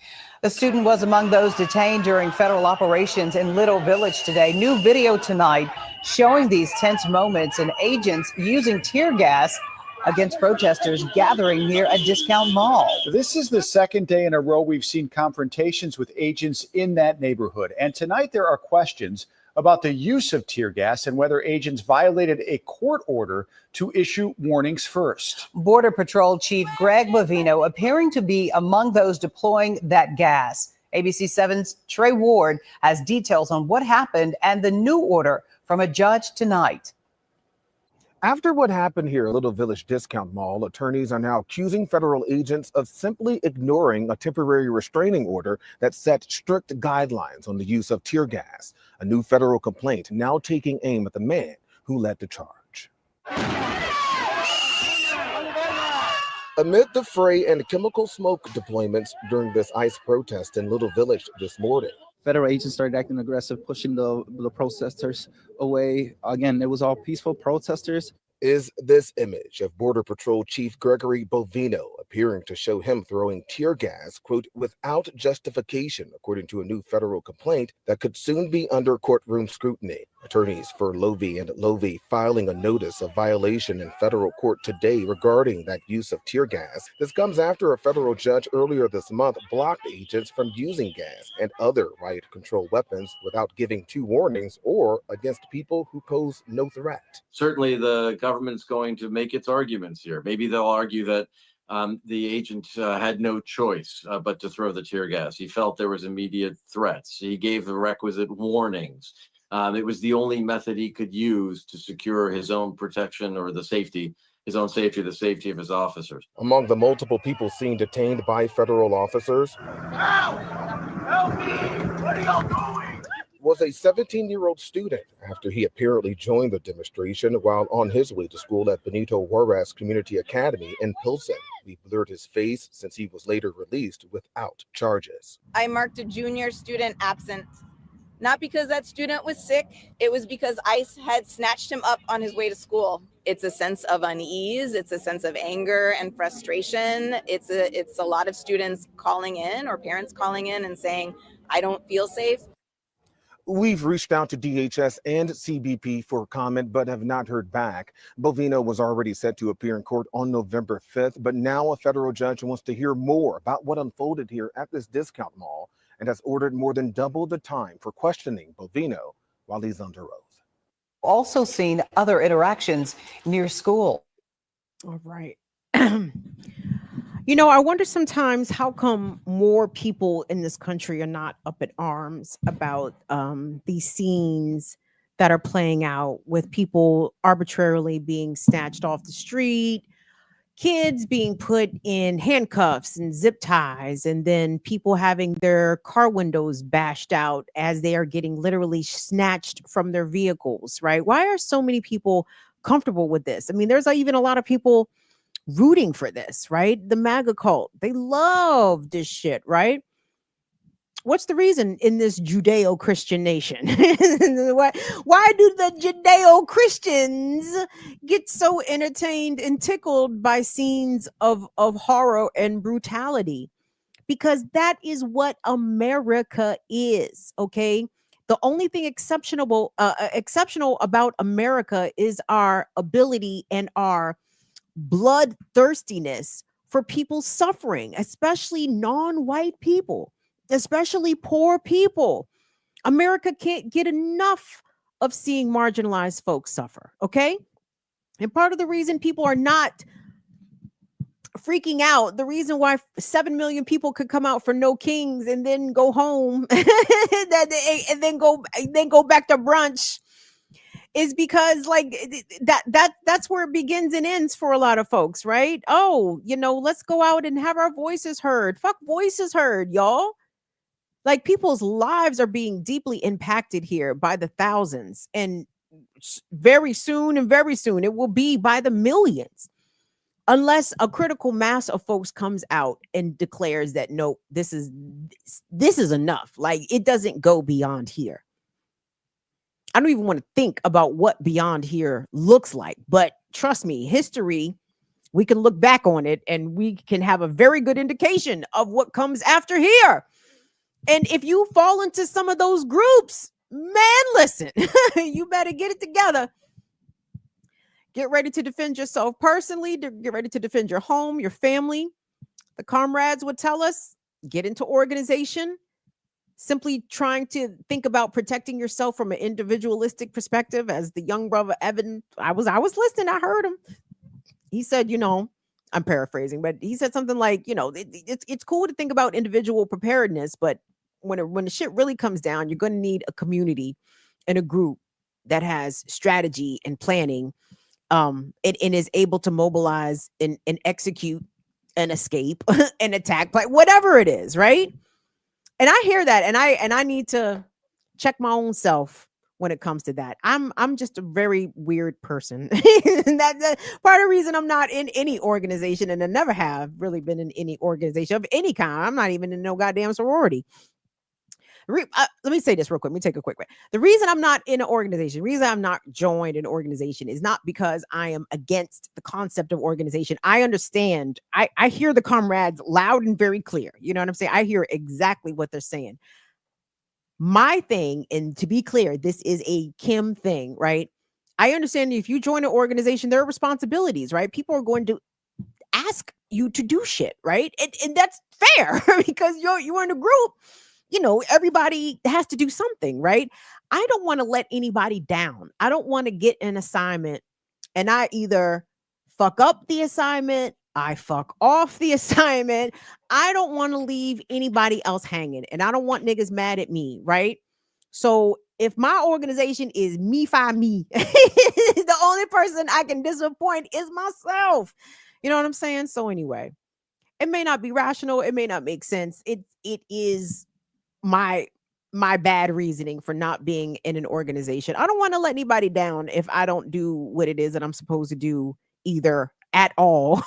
The student was among those detained during federal operations in Little Village today. New video tonight showing these tense moments and agents using tear gas against protesters gathering near a discount mall. This is the second day in a row we've seen confrontations with agents in that neighborhood. And tonight there are questions about the use of tear gas and whether agents violated a court order to issue warnings first. Border Patrol Chief Greg Bovino appearing to be among those deploying that gas. ABC 7's Trey Ward has details on what happened and the new order from a judge tonight. After what happened here at Little Village Discount Mall, attorneys are now accusing federal agents of simply ignoring a temporary restraining order that set strict guidelines on the use of tear gas. A new federal complaint now taking aim at the man who led the charge. Amid the fray and chemical smoke deployments during this ICE protest in Little Village this morning, federal agents started acting aggressive, pushing the protesters away. Again, it was all peaceful protesters. Is this image of Border Patrol Chief Gregory Bovino appearing to show him throwing tear gas, quote, without justification, according to a new federal complaint that could soon be under courtroom scrutiny. Attorneys for Lovey and Lovey filing a notice of violation in federal court today regarding that use of tear gas. This comes after a federal judge earlier this month blocked agents from using gas and other riot control weapons without giving 2 warnings or against people who pose no threat. Certainly the government's going to make its arguments here. Maybe they'll argue that the agent had no choice but to throw the tear gas. He felt there was immediate threats. He gave the requisite warnings. It was the only method he could use to secure his own protection or the safety of his officers. Among the multiple people seen detained by federal officers, Help me! What are y'all doing? Was a 17-year-old student after he apparently joined the demonstration while on his way to school at Benito Juarez Community Academy in Pilsen. We blurred his face since he was later released without charges. I marked a junior student absent. Not because that student was sick, it was because ICE had snatched him up on his way to school. It's a sense of unease, it's a sense of anger and frustration. It's a lot of students calling in or parents calling in and saying, I don't feel safe. We've reached out to DHS and CBP for comment, but have not heard back. Bovino was already set to appear in court on November 5th, but now a federal judge wants to hear more about what unfolded here at this discount mall and has ordered more than double the time for questioning Bovino while he's under oath. Also seen other interactions near school. All right. You know, I wonder sometimes how come more people in this country are not up at arms about these scenes that are playing out with people arbitrarily being snatched off the street, kids being put in handcuffs and zip ties, and then people having their car windows bashed out as they are getting literally snatched from their vehicles, right? Why are so many people comfortable with this? I mean, there's even a lot of people rooting for this, right? The MAGA cult, they love this shit, right? What's the reason in this Judeo-Christian nation? why do the Judeo-Christians get so entertained and tickled by scenes of horror and brutality? Because that is what America is, okay? The only thing exceptional about America is our ability and our bloodthirstiness for people suffering, especially non-white people, especially poor people. America can't get enough of seeing marginalized folks suffer, okay? And part of the reason people are not freaking out, the reason why 7 million people could come out for No Kings and then go home and then go back to brunch is because like that's where it begins and ends for a lot of folks, right? Oh, you know, let's go out and have our voices heard. Fuck voices heard, y'all. Like people's lives are being deeply impacted here by the thousands, and very soon it will be by the millions, unless a critical mass of folks comes out and declares that no, this is enough. Like it doesn't go beyond here. I don't even want to think about what beyond here looks like, but trust me, history, we can look back on it and we can have a very good indication of what comes after here. And if you fall into some of those groups, man, listen, you better get it together. Get ready to defend yourself personally, get ready to defend your home, your family. The comrades would tell us, get into organization. Simply trying to think about protecting yourself from an individualistic perspective. As the young brother Evan, I was listening, I heard him. He said, you know, I'm paraphrasing, but he said something like, you know, it's cool to think about individual preparedness, but when the shit really comes down, you're going to need a community and a group that has strategy and planning, and is able to mobilize and execute an escape, an attack, like whatever it is, right? And I hear that, and I need to check my own self when it comes to that. I'm just a very weird person. That part of the reason I'm not in any organization, and I never have really been in any organization of any kind. I'm not even in no goddamn sorority. Let me say this real quick. Let me take a quick break. The reason I'm not in an organization, the reason I'm not joined an organization is not because I am against the concept of organization. I understand. I hear the comrades loud and very clear. You know what I'm saying? I hear exactly what they're saying. My thing, and to be clear, this is a Kim thing, right? I understand if you join an organization, there are responsibilities, right? People are going to ask you to do shit, right? And that's fair because you're in a group. You know, everybody has to do something, right? I don't want to let anybody down. I don't want to get an assignment and I either fuck up the assignment, I fuck off the assignment. I don't want to leave anybody else hanging and I don't want niggas mad at me, right? So if my organization is me fi me, the only person I can disappoint is myself. You know what I'm saying? So anyway, it may not be rational, it may not make sense. It is my bad reasoning for not being in an organization. I don't want to let anybody down if I don't do what it is that I'm supposed to do either at all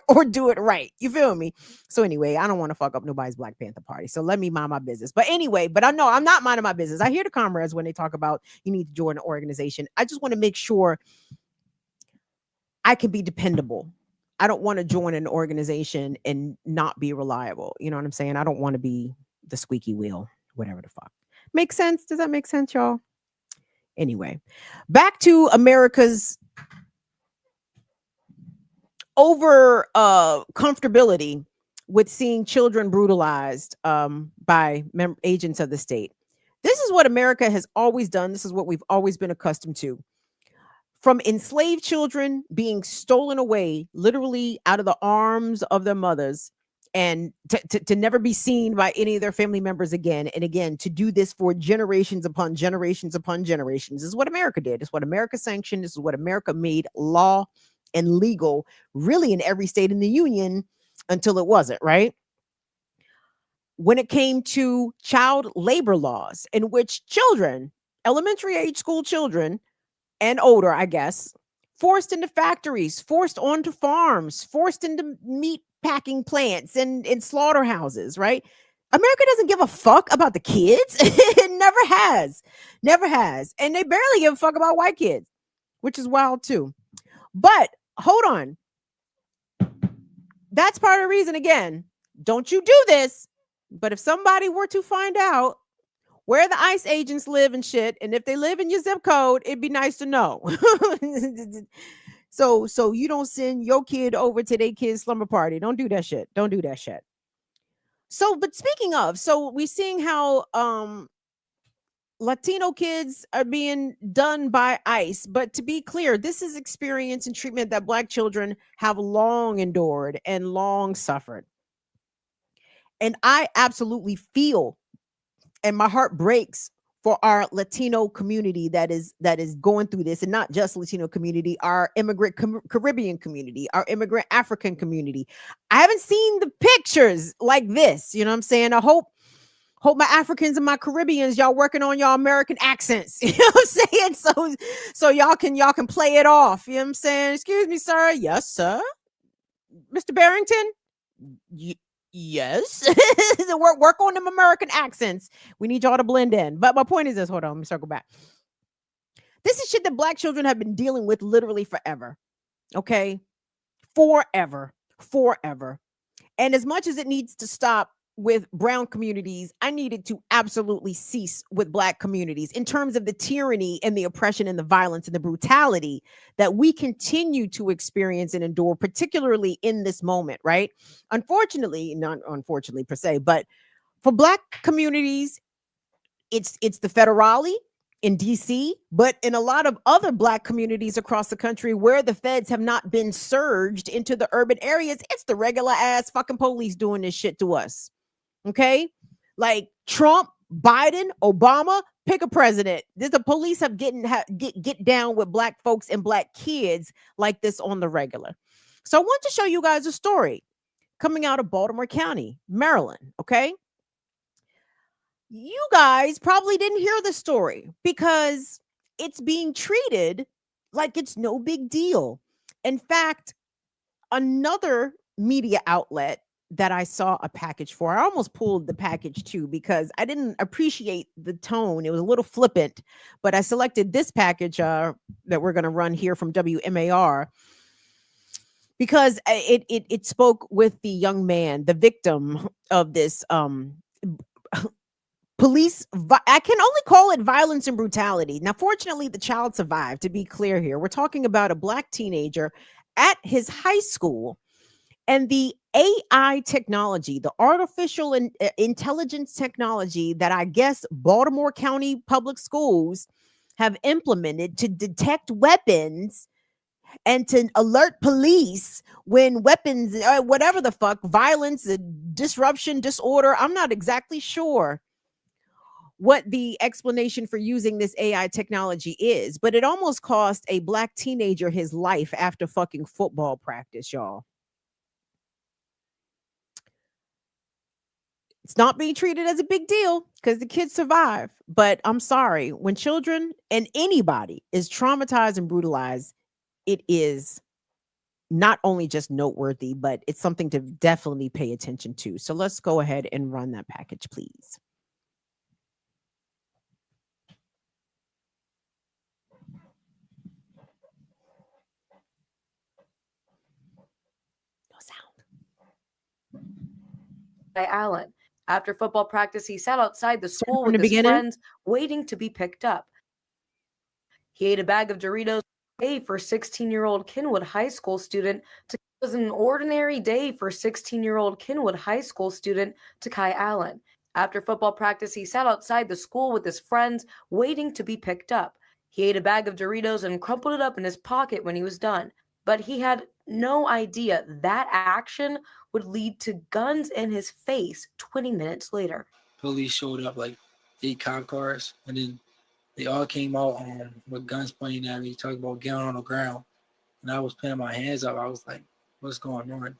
or do it right. You feel me? So anyway, I don't want to fuck up nobody's Black Panther party. So let me mind my business. But anyway, but I know I'm not minding my business. I hear the comrades when they talk about you need to join an organization. I just want to make sure I can be dependable. I don't want to join an organization and not be reliable. You know what I'm saying? I don't want to be the squeaky wheel, whatever the fuck. Make sense? Does that make sense, y'all? Anyway, back to America's over comfortability with seeing children brutalized by agents of the state. This is what America has always done. This is what we've always been accustomed to. From enslaved children being stolen away, literally out of the arms of their mothers, and to never be seen by any of their family members again. And again, to do this for generations upon generations upon generations. This is what America did. It's what America sanctioned. This is what America made law and legal, really in every state in the union until it wasn't, right? When it came to child labor laws, in which children, elementary age school children, and older, I guess, forced into factories, forced onto farms, forced into meat packing plants and slaughterhouses, right? America doesn't give a fuck about the kids. It never has. Never has. And they barely give a fuck about white kids, which is wild too. But hold on. That's part of the reason, again, don't you do this. But if somebody were to find out where the ICE agents live and shit, and if they live in your zip code, it'd be nice to know. So you don't send your kid over to their kid's slumber party. Don't do that shit. Don't do that shit. So, but speaking of, so we're seeing how Latino kids are being done by ICE. But to be clear, this is experience and treatment that Black children have long endured and long suffered. And I absolutely feel, and my heart breaks for our Latino community that is going through this, and not just Latino community, our immigrant Caribbean community, our immigrant African community. I haven't seen the pictures like this. You know what I'm saying? I hope my Africans and my Caribbeans, y'all working on y'all American accents. You know what I'm saying? So y'all can play it off. You know what I'm saying? Excuse me, sir. Yes, sir. Mr. Barrington? Yes. work on them American accents. We need y'all to blend in. But my point is this. Hold on, let me circle back. This is shit that Black children have been dealing with literally forever. Okay? Forever. And as much as it needs to stop with brown communities, I needed to absolutely cease with Black communities in terms of the tyranny and the oppression and the violence and the brutality that we continue to experience and endure, particularly in this moment, right? Unfortunately, not unfortunately per se, but for Black communities, it's the federale in DC, but in a lot of other Black communities across the country where the feds have not been surged into the urban areas, it's the regular ass fucking police doing this shit to us. Okay, like Trump, Biden, Obama, pick a president. The police have get down with Black folks and Black kids like this on the regular. So I want to show you guys a story coming out of Baltimore County, Maryland. Okay, you guys probably didn't hear the story because it's being treated like it's no big deal. In fact, another media outlet that I saw a package for. I almost pulled the package too because I didn't appreciate the tone. It was a little flippant, but I selected this package that we're going to run here from WMAR because it spoke with the young man, the victim of this I can only call it violence and brutality. Now, fortunately, the child survived, to be clear here. We're talking about a Black teenager at his high school, and the AI technology, the artificial intelligence technology that I guess Baltimore County Public Schools have implemented to detect weapons and to alert police when weapons, whatever the fuck, violence, disruption, disorder, I'm not exactly sure what the explanation for using this AI technology is, but it almost cost a Black teenager his life after fucking football practice, y'all. It's not being treated as a big deal because the kids survive. But I'm sorry, when children and anybody is traumatized and brutalized, it is not only just noteworthy, but it's something to definitely pay attention to. So let's go ahead and run that package, please. By Allen. After football practice, he sat outside the school from with the his beginning? friends, waiting to be picked up. He ate a bag of Doritos for 16-year-old Kenwood High School student. It was an ordinary day for 16-year-old Kenwood High School student Takai Allen. After football practice, he sat outside the school with his friends, waiting to be picked up. He ate a bag of Doritos and crumpled it up in his pocket when he was done. But he had no idea that action would lead to guns in his face 20 minutes later. Police showed up, like 8 cop cars, and then they all came out with guns pointing at me, talking about getting on the ground. And I was putting my hands up. I was like, what's going on? And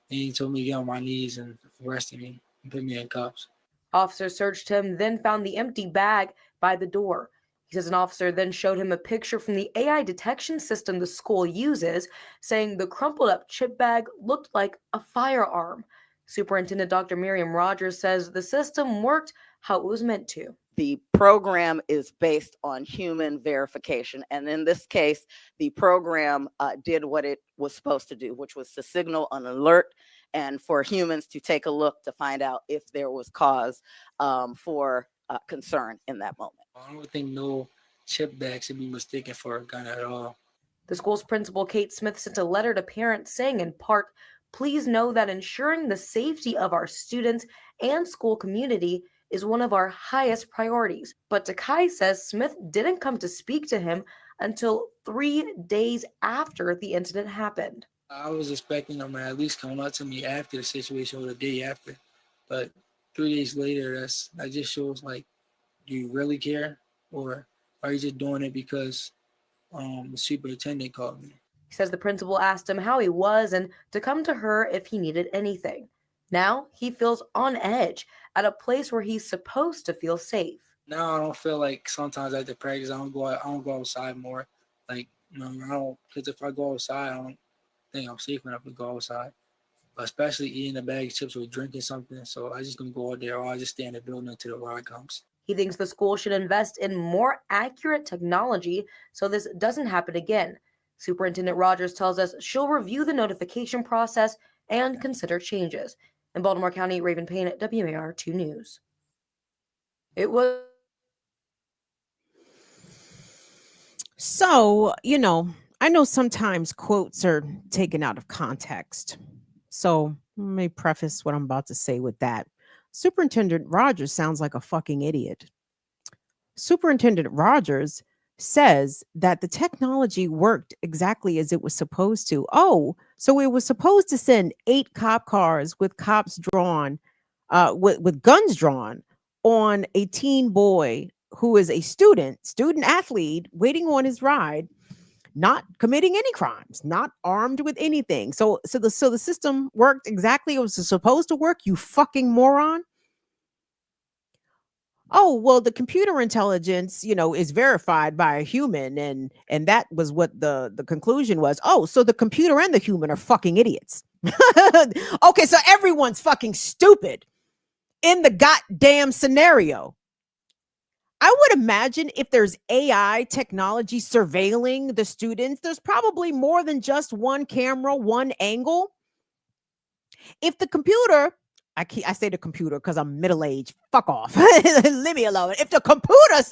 he told me to get on my knees and arrested me and put me in cuffs. Officers searched him, then found the empty bag by the door. He says an officer then showed him a picture from the AI detection system the school uses, saying the crumpled up chip bag looked like a firearm. Superintendent Dr. Miriam Rogers says the system worked how it was meant to. The program is based on human verification. And in this case, the program did what it was supposed to do, which was to signal an alert and for humans to take a look to find out if there was cause for concern in that moment. I don't think no chip bag should be mistaken for a gun at all. The school's principal, Kate Smith, sent a letter to parents saying in part, "Please know that ensuring the safety of our students and school community is one of our highest priorities." But Takai says Smith didn't come to speak to him until 3 days after the incident happened. I was expecting them to at least come up to me after the situation or the day after. But 3 days later, that just shows, like, do you really care? Or are you just doing it because the superintendent called me? He says the principal asked him how he was and to come to her if he needed anything. Now he feels on edge at a place where he's supposed to feel safe. Now I don't feel like sometimes after practice I don't go outside more. Like, I don't, because if I go outside, I don't think I'm safe enough to go outside. Especially eating a bag of chips or drinking something. So I just gonna go out there, or I just stay in the building until the ride comes. He thinks the school should invest in more accurate technology so this doesn't happen again. Superintendent Rogers tells us she'll review the notification process and consider changes. In Baltimore County, Raven Payne at WMAR 2 News. It was. So, I know sometimes quotes are taken out of context. So let me preface what I'm about to say with that. Superintendent Rogers sounds like a fucking idiot. Superintendent Rogers says that the technology worked exactly as it was supposed to. Oh, so it was supposed to send 8 cop cars with cops drawn, with guns drawn on a teen boy who is a student athlete waiting on his ride, not committing any crimes, not armed with anything. So the system worked exactly as it was supposed to work, you fucking moron. Oh, well, the computer intelligence, is verified by a human, and that was what the conclusion was. Oh, so the computer and the human are fucking idiots. Okay, so everyone's fucking stupid in the goddamn scenario. I would imagine if there's AI technology surveilling the students, there's probably more than just one camera, one angle. If the computer, I say the computer because I'm middle-aged. Fuck off. Leave me alone. If the computer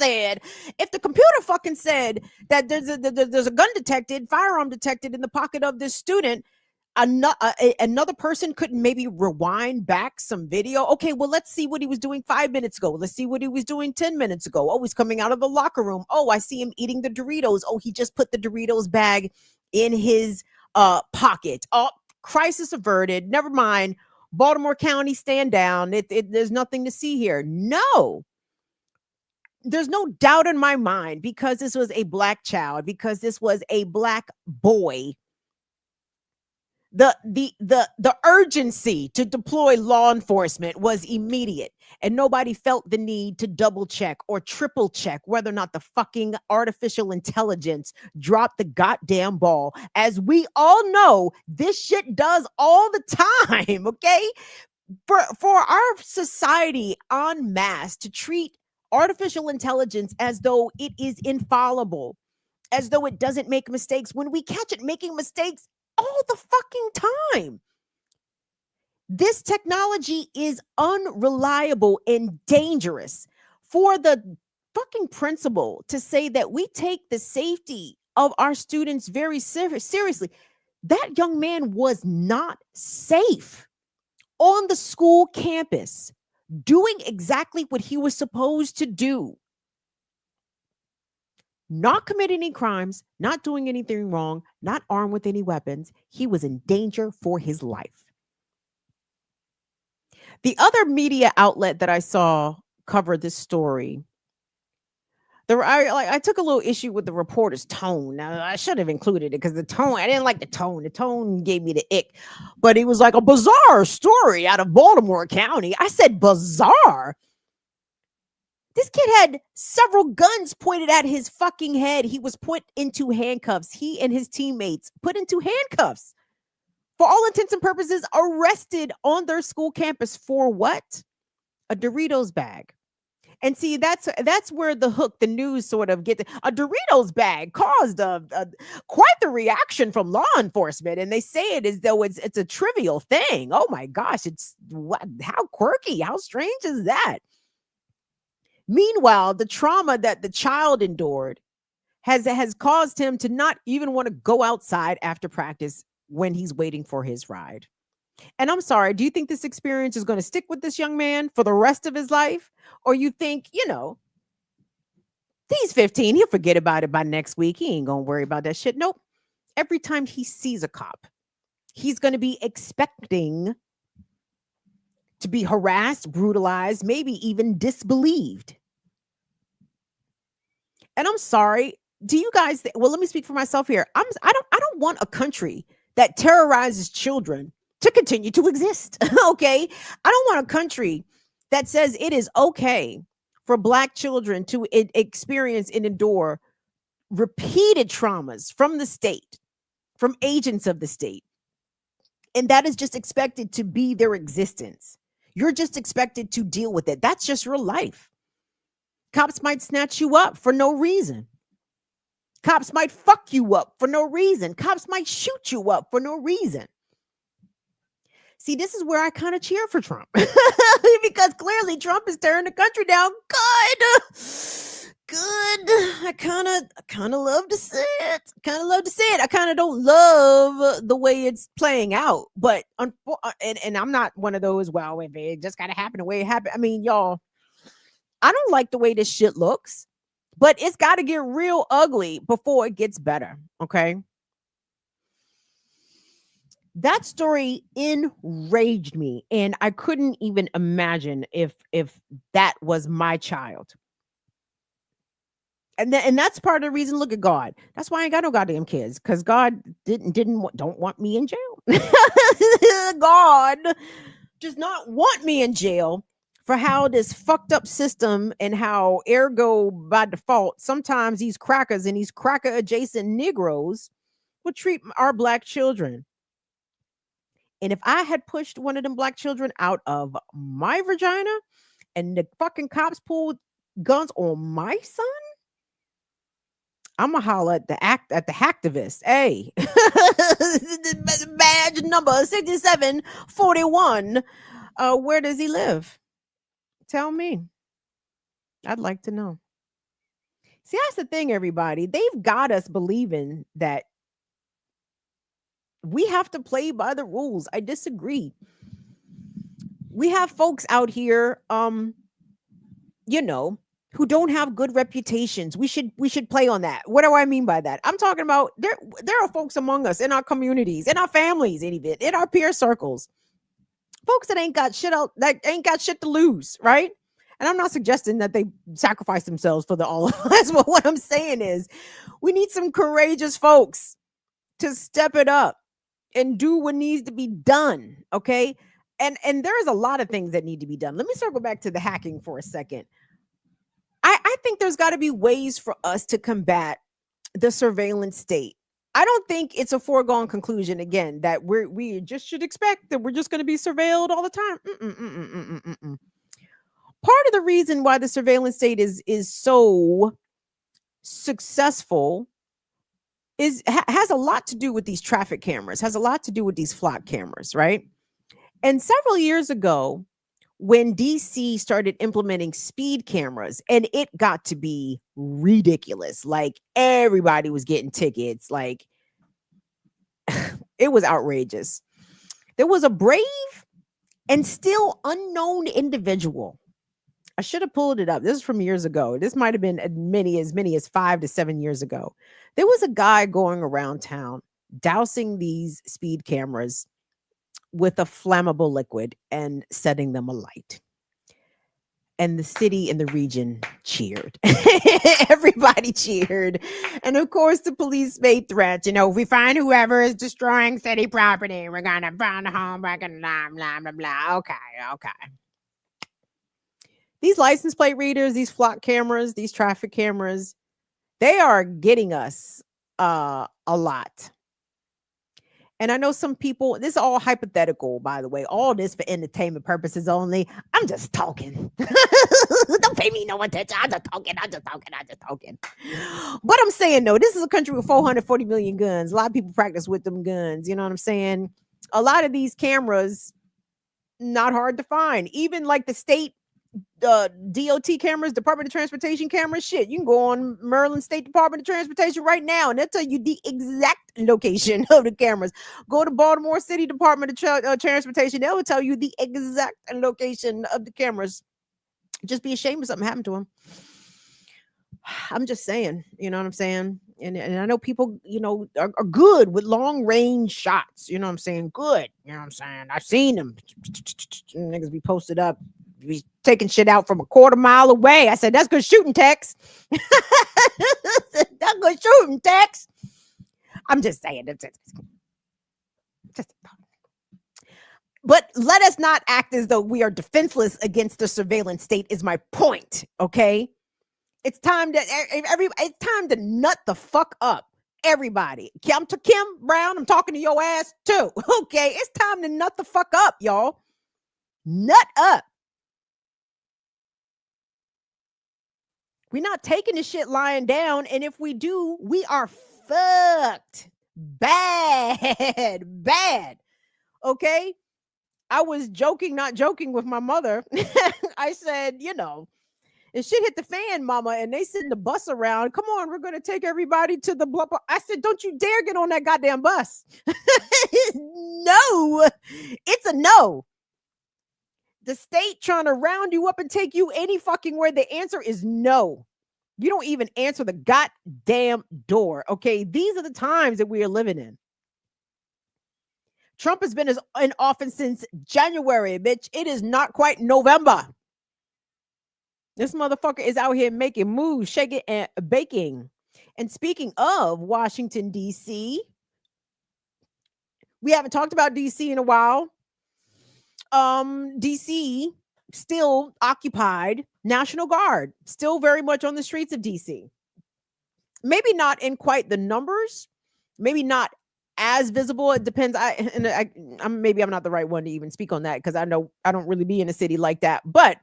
fucking said that there's a gun detected, firearm detected in the pocket of this student, another person couldn't maybe rewind back some video. Okay, well, let's see what he was doing 5 minutes ago. Let's see what he was doing 10 minutes ago. Oh, he's coming out of the locker room. Oh, I see him eating the Doritos. Oh, he just put the Doritos bag in his pocket. Oh, crisis averted. Never mind. Baltimore County, stand down. There's nothing to see here. No. There's no doubt in my mind, because this was a black child, because this was a black boy. The urgency to deploy law enforcement was immediate, and nobody felt the need to double check or triple check whether or not the fucking artificial intelligence dropped the goddamn ball. As we all know, this shit does all the time, okay? For our society en masse to treat artificial intelligence as though it is infallible, as though it doesn't make mistakes, when we catch it making mistakes all the fucking time. This technology is unreliable and dangerous. For the fucking principal to say that we take the safety of our students very seriously, that young man was not safe on the school campus, doing exactly what he was supposed to do. Not committing any crimes, not doing anything wrong, not armed with any weapons. He was in danger for his life. The other media outlet that I saw cover this story, I took a little issue with the reporter's tone. Now, I should have included it because the tone, I didn't like the tone. The tone gave me the ick. But it was like a bizarre story out of Baltimore County. I said bizarre. This kid had several guns pointed at his fucking head. He was put into handcuffs. He and his teammates put into handcuffs. For all intents and purposes, arrested on their school campus for what? A Doritos bag. And see, that's where the hook, the news sort of gets. A Doritos bag caused quite the reaction from law enforcement, and they say it as though it's a trivial thing. Oh my gosh, how quirky, how strange is that? Meanwhile, the trauma that the child endured has caused him to not even want to go outside after practice when he's waiting for his ride. And I'm sorry, do you think this experience is going to stick with this young man for the rest of his life? Or you think, he's 15, he'll forget about it by next week. He ain't going to worry about that shit. Nope. Every time he sees a cop, he's going to be expecting to be harassed, brutalized, maybe even disbelieved. And I'm sorry, do you guys well, let me speak for myself here. I don't want a country that terrorizes children to continue to exist. Okay? I don't want a country that says it is okay for Black children to experience and endure repeated traumas from the state, from agents of the state. And that is just expected to be their existence. You're just expected to deal with it. That's just your life. Cops might snatch you up for no reason. Cops might fuck you up for no reason. Cops might shoot you up for no reason. See, this is where I kind of cheer for Trump because clearly Trump is tearing the country down. Good. I kind of love to see it. I kind of don't love the way it's playing out, but and I'm not one of those. Well, if it just gotta happen the way it happened. I mean, y'all, I don't like the way this shit looks, but it's got to get real ugly before it gets better. Okay. That story enraged me, and I couldn't even imagine if that was my child. And that's part of the reason. Look at God. That's why I ain't got no goddamn kids, because God don't want me in jail. God does not want me in jail for how this fucked up system and how ergo by default sometimes these crackers and these cracker adjacent Negroes would treat our Black children. And if I had pushed one of them black children out of my vagina and the fucking cops pulled guns on my son, I'm gonna holler at the hacktivist. Hey, badge number 6741. Where does he live? Tell me. I'd like to know. See, that's the thing, everybody. They've got us believing that we have to play by the rules. I disagree. We have folks out here, who don't have good reputations. We should play on that. What do I mean by that? I'm talking about there are folks among us in our communities, in our families, even in our peer circles, folks that ain't got shit to lose, right? And I'm not suggesting that they sacrifice themselves for the all of us, but what I'm saying is we need some courageous folks to step it up and do what needs to be done, okay? And there's a lot of things that need to be done. Let me circle back to the hacking for a second. I think there's got to be ways for us to combat the surveillance state. I don't think it's a foregone conclusion, again, that we just should expect that we're just going to be surveilled all the time. Part of the reason why the surveillance state is so successful has a lot to do with these traffic cameras, has a lot to do with these flock cameras, right? And several years ago, when DC started implementing speed cameras, and it got to be ridiculous, like everybody was getting tickets, like it was outrageous. There was a brave and still unknown individual. I should have pulled it up. This is from years ago. This might have been as many as 5 to 7 years ago. There was a guy going around town dousing these speed cameras with a flammable liquid and setting them alight. And the city and the region cheered. Everybody cheered. And of course, the police made threats. If we find whoever is destroying city property, we're going to burn the home, blah, blah, blah, blah. Okay. These license plate readers, these flock cameras, these traffic cameras, they are getting us a lot. And I know some people, this is all hypothetical, by the way, all this for entertainment purposes only. I'm just talking. Don't pay me no attention. I'm just talking. But I'm saying, though, this is a country with 440 million guns. A lot of people practice with them guns. You know what I'm saying? A lot of these cameras, not hard to find. Even like the state DOT cameras, Department of Transportation cameras, shit. You can go on Maryland State Department of Transportation right now, and they'll tell you the exact location of the cameras. Go to Baltimore City Department of Transportation, they will tell you the exact location of the cameras. Just be ashamed if something happened to them. I'm just saying, you know what I'm saying? And I know people, are good with long range shots. You know what I'm saying? Good. You know what I'm saying? I've seen them. Niggas be posted up, be taking shit out from a quarter mile away. I said, that's good shooting, Tex. That's good shooting, Tex. I'm just saying. But let us not act as though we are defenseless against the surveillance state is my point, okay? It's time to nut the fuck up, everybody. Kim Brown, I'm talking to your ass too, okay? It's time to nut the fuck up, y'all. Nut up. We're not taking this shit lying down, and if we do, we are fucked. Bad. Okay? I was not joking with my mother. I said, if shit hit the fan, mama, and they send the bus around, come on, we're going to take everybody to the blah, blah. I said, don't you dare get on that goddamn bus. No, it's a no. The state trying to round you up and take you any fucking where, the answer is no. You don't even answer the goddamn door, okay? These are the times that we are living in. Trump has been in office since January, bitch. It is not quite November. This motherfucker is out here making moves, shaking and baking. And speaking of Washington, D.C., we haven't talked about D.C. in a while. D.C. still occupied, National Guard still very much on the streets of D.C. Maybe not in quite the numbers, maybe not as visible. It depends. Maybe I'm not the right one to even speak on that because I know I don't really be in a city like that. But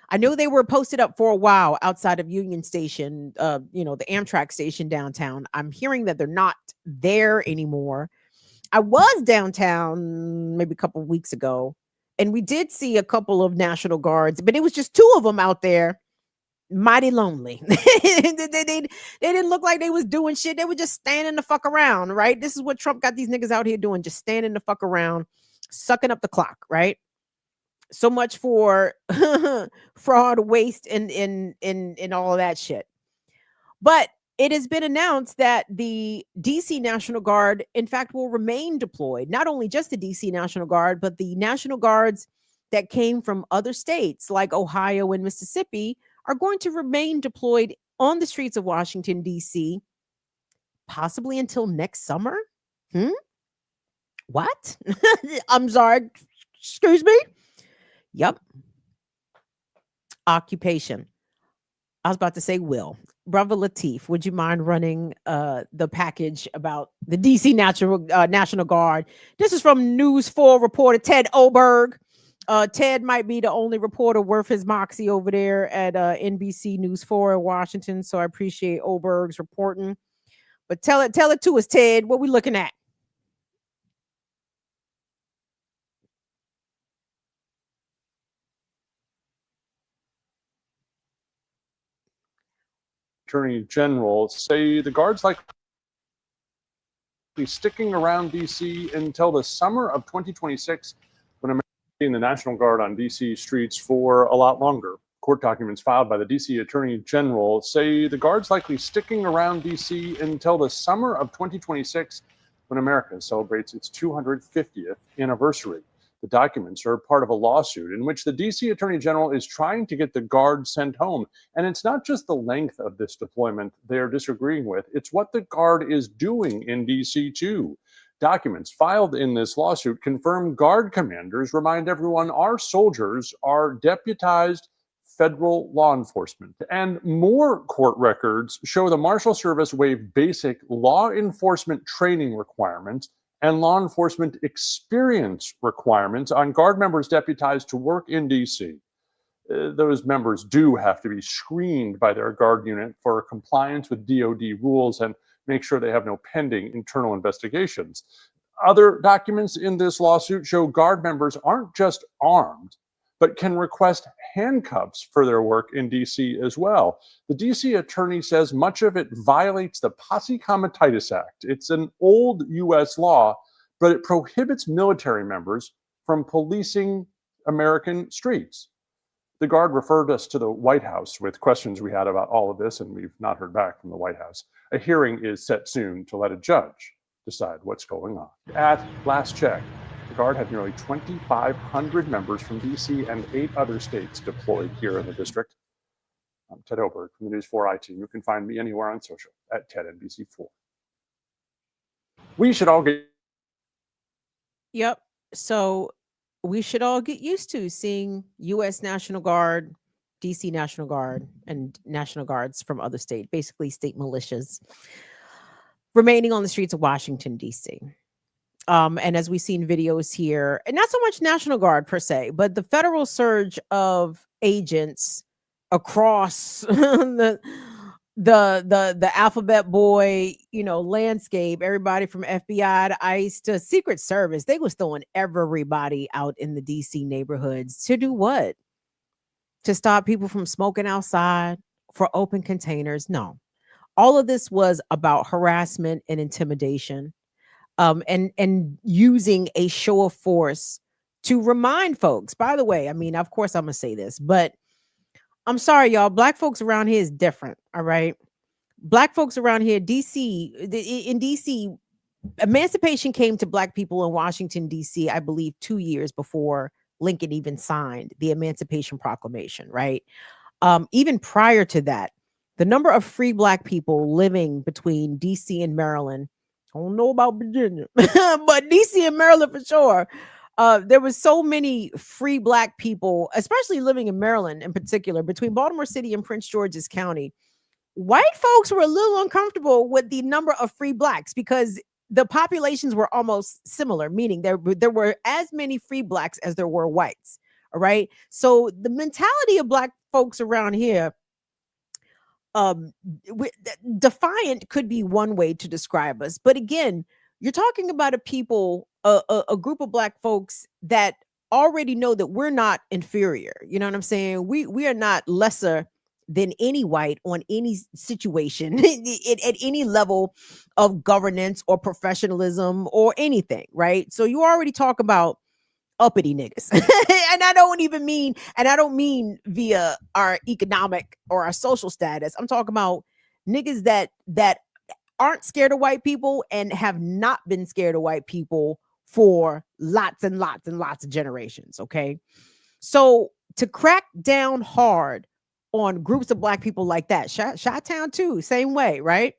I know they were posted up for a while outside of Union Station, the Amtrak station downtown. I'm hearing that they're not there anymore. I was downtown maybe a couple of weeks ago, and we did see a couple of National Guards, but it was just 2 of them out there, mighty lonely. they didn't look like they was doing shit. They were just standing the fuck around, right? This is what Trump got these niggas out here doing, just standing the fuck around, sucking up the clock, right? So much for fraud, waste, and all of that shit. But it has been announced that the DC National Guard, in fact, will remain deployed. Not only just the DC National Guard, but the National Guards that came from other states like Ohio and Mississippi are going to remain deployed on the streets of Washington, D.C., possibly until next summer. What? I'm sorry. Excuse me? Yep. Occupation. I was about to say will. Brother Latif, would you mind running the package about the DC National Guard? This is from News 4 reporter Ted Oberg. Ted might be the only reporter worth his moxie over there at NBC News 4 in Washington, so I appreciate Oberg's reporting. But tell it to us, Ted. What we looking at? Attorney General say the guards likely sticking around DC until the summer of 2026, when Americans in the National Guard on DC streets for a lot longer. Court documents filed by the DC Attorney General say the guards likely sticking around DC until the summer of 2026, when America celebrates its 250th anniversary. The documents are part of a lawsuit in which the DC Attorney General is trying to get the Guard sent home. And it's not just the length of this deployment they're disagreeing with, it's what the Guard is doing in DC too. Documents filed in this lawsuit confirm Guard commanders remind everyone our soldiers are deputized federal law enforcement. And more court records show the Marshal Service waived basic law enforcement training requirements and law enforcement experience requirements on Guard members deputized to work in DC. Those members do have to be screened by their Guard unit for compliance with DoD rules and make sure they have no pending internal investigations. Other documents in this lawsuit show Guard members aren't just armed, but can request handcuffs for their work in DC as well. The DC attorney says much of it violates the Posse Comitatus Act. It's an old US law, but it prohibits military members from policing American streets. The Guard referred us to the White House with questions we had about all of this, and we've not heard back from the White House. A hearing is set soon to let a judge decide what's going on. At last check, the Guard had nearly 2,500 members from DC and 8 other states deployed here in the district. I'm Ted Oberg from the News 4 IT. You can find me anywhere on social at TedNBC4. We should all get... Yep. So we should all get used to seeing U.S. National Guard, DC National Guard, and National Guards from other states, basically state militias, remaining on the streets of Washington, D.C. And as we've seen videos here, and not so much National Guard per se, but the federal surge of agents across the alphabet boy, landscape, everybody from FBI to ICE to Secret Service, they was throwing everybody out in the DC neighborhoods to do what? To stop people from smoking outside, for open containers? No. All of this was about harassment and intimidation. And using a show of force to remind folks. By the way, I mean, of course I'm gonna say this, but I'm sorry, y'all. Black folks around here is different. All right. Black folks around here, in DC, emancipation came to Black people in Washington, DC, I believe 2 years before Lincoln even signed the Emancipation Proclamation, right? Even prior to that, the number of free Black people living between DC and Maryland, I don't know about Virginia, but DC and Maryland for sure. There was so many free Black people, especially living in Maryland in particular, between Baltimore City and Prince George's County. White folks were a little uncomfortable with the number of free Blacks because the populations were almost similar, meaning there were as many free blacks as there were whites. All right. So the mentality of black folks around here, defiant could be one way to describe us. But again, you're talking about a group of black folks that already know that we're not inferior. You know what I'm saying? We are not lesser than any white on any situation at any level of governance or professionalism or anything, right? So you already talk about uppity niggas. And I don't mean via our economic or our social status. I'm talking about niggas that aren't scared of white people and have not been scared of white people for lots and lots and lots of generations. Okay. So to crack down hard on groups of black people like that, Chi-Town too, same way, right?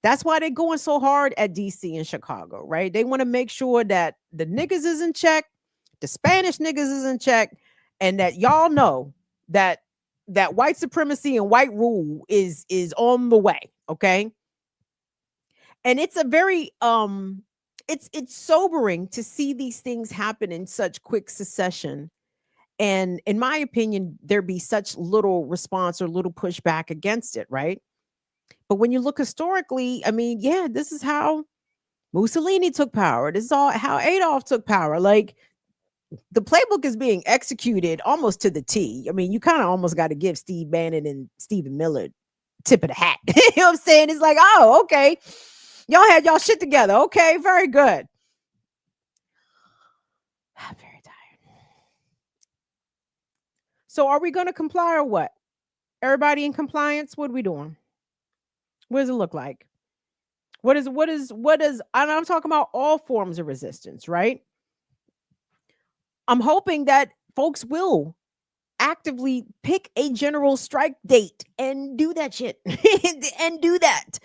That's why they're going so hard at DC and Chicago, right? They want to make sure that the niggas is in check, the Spanish niggas is in check, and that y'all know that white supremacy and white rule is on the way, okay? And it's a very it's sobering to see these things happen in such quick succession. And in my opinion, there be such little response or little pushback against it, right? But when you look historically, I mean, yeah, this is how Mussolini took power. This is all how Adolf took power. Like, the playbook is being executed almost to the T. I mean, you kind of almost got to give Steve Bannon and Stephen Miller tip of the hat. You know what I'm saying? It's like, oh, okay. Y'all had y'all shit together. Okay, very good. I'm very tired. So are we going to comply or what? Everybody in compliance? What are we doing? What does it look like? What is, and I'm talking about all forms of resistance, right? I'm hoping that folks will actively pick a general strike date and do that shit and do that.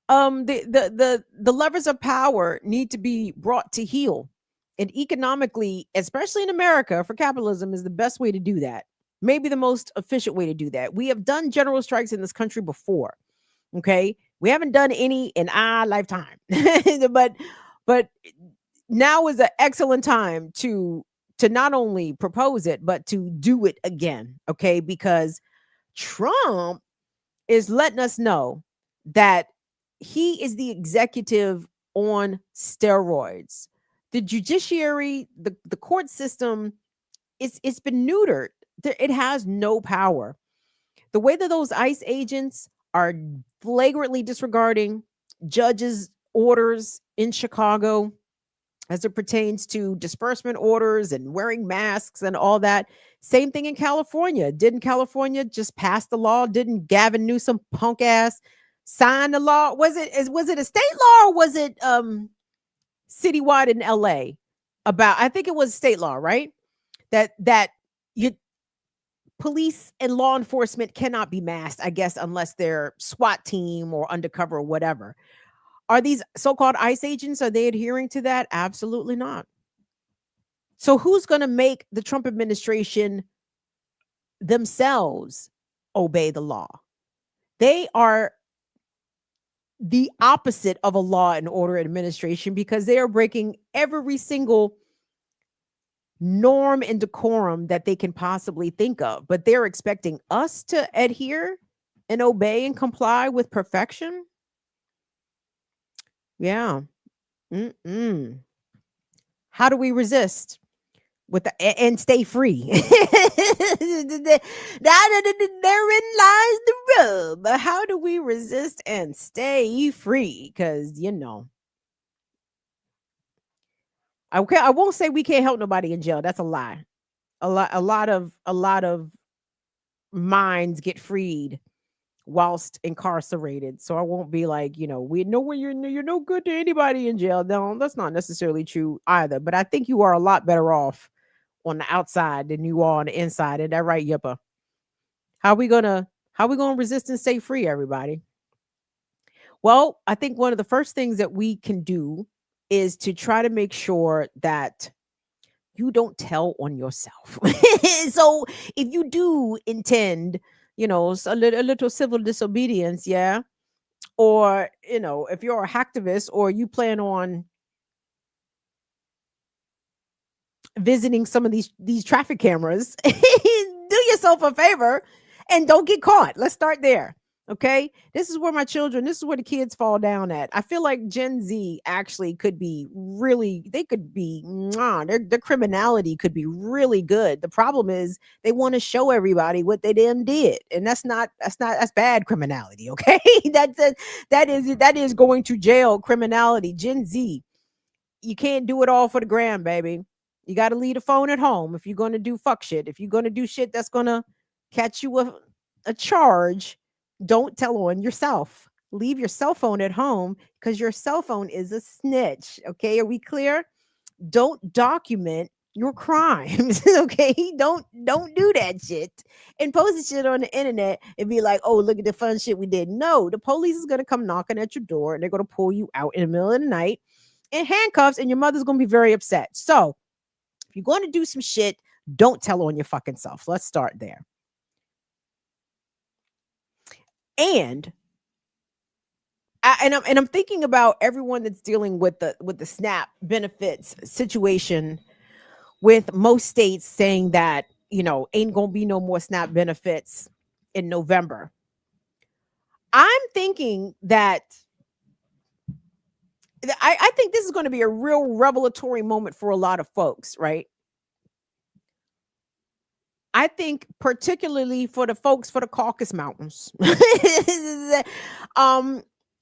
The levers of power need to be brought to heel, and economically, especially in America, for capitalism is the best way to do that. Maybe the most efficient way to do that. We have done general strikes in this country before. Okay. We haven't done any in our lifetime, but now is an excellent time to not only propose it, but to do it again. Okay. Because Trump is letting us know that he is the executive on steroids. The judiciary, the court system, it's been neutered. It has no power. The way that those ICE agents are flagrantly disregarding judges' orders in Chicago as it pertains to disbursement orders and wearing masks and all that. Same thing in California. Didn't California just pass the law? Didn't Gavin Newsom punk ass sign the law? Was it a state law or was it citywide in LA? I think it was state law, right? That you police and law enforcement cannot be masked, I guess, unless they're SWAT team or undercover or whatever. Are these so-called ICE agents, are they adhering to that? Absolutely not. So who's going to make the Trump administration themselves obey the law? They are the opposite of a law and order administration because they are breaking every single norm and decorum that they can possibly think of. But they're expecting us to adhere and obey and comply with perfection. Yeah. How do we resist and stay free? Therein lies the rub. How do we resist and stay free? Because okay, I won't say we can't help nobody in jail. That's a lie. A lot of minds get freed whilst incarcerated. So I won't be like, we know when you're no good to anybody in jail. No, that's not necessarily true either. But I think you are a lot better off on the outside than you are on the inside. Is that right, Yippa? How we gonna resist and stay free, everybody? Well, I think one of the first things that we can do is to try to make sure that you don't tell on yourself. So if you do intend, a little civil disobedience, yeah, or if you're a hacktivist or you plan on visiting some of these traffic cameras, do yourself a favor and don't get caught. Let's start there. Okay, this is where the kids fall down at. I feel like Gen Z actually could be their criminality could be really good. The problem is they want to show everybody what they did, and that's bad criminality. Okay, that is going to jail criminality. Gen Z, you can't do it all for the gram, baby. You got to leave the phone at home if you're going to do fuck shit. If you're going to do shit that's going to catch you a charge, don't tell on yourself. Leave your cell phone at home because your cell phone is a snitch. Okay, are we clear? Don't document your crimes. Okay, don't do that shit and post the shit on the internet and be like, oh, look at the fun shit we did. No, the police is going to come knocking at your door and they're going to pull you out in the middle of the night in handcuffs, and your mother's going to be very upset. So if you're going to do some shit, don't tell on your fucking self. Let's start there. And I'm thinking about everyone that's dealing with the SNAP benefits situation, with most states saying that ain't gonna be no more SNAP benefits in November. I'm thinking that I think this is going to be a real revelatory moment for a lot of folks, right? I think particularly for the folks for the Caucasus Mountains.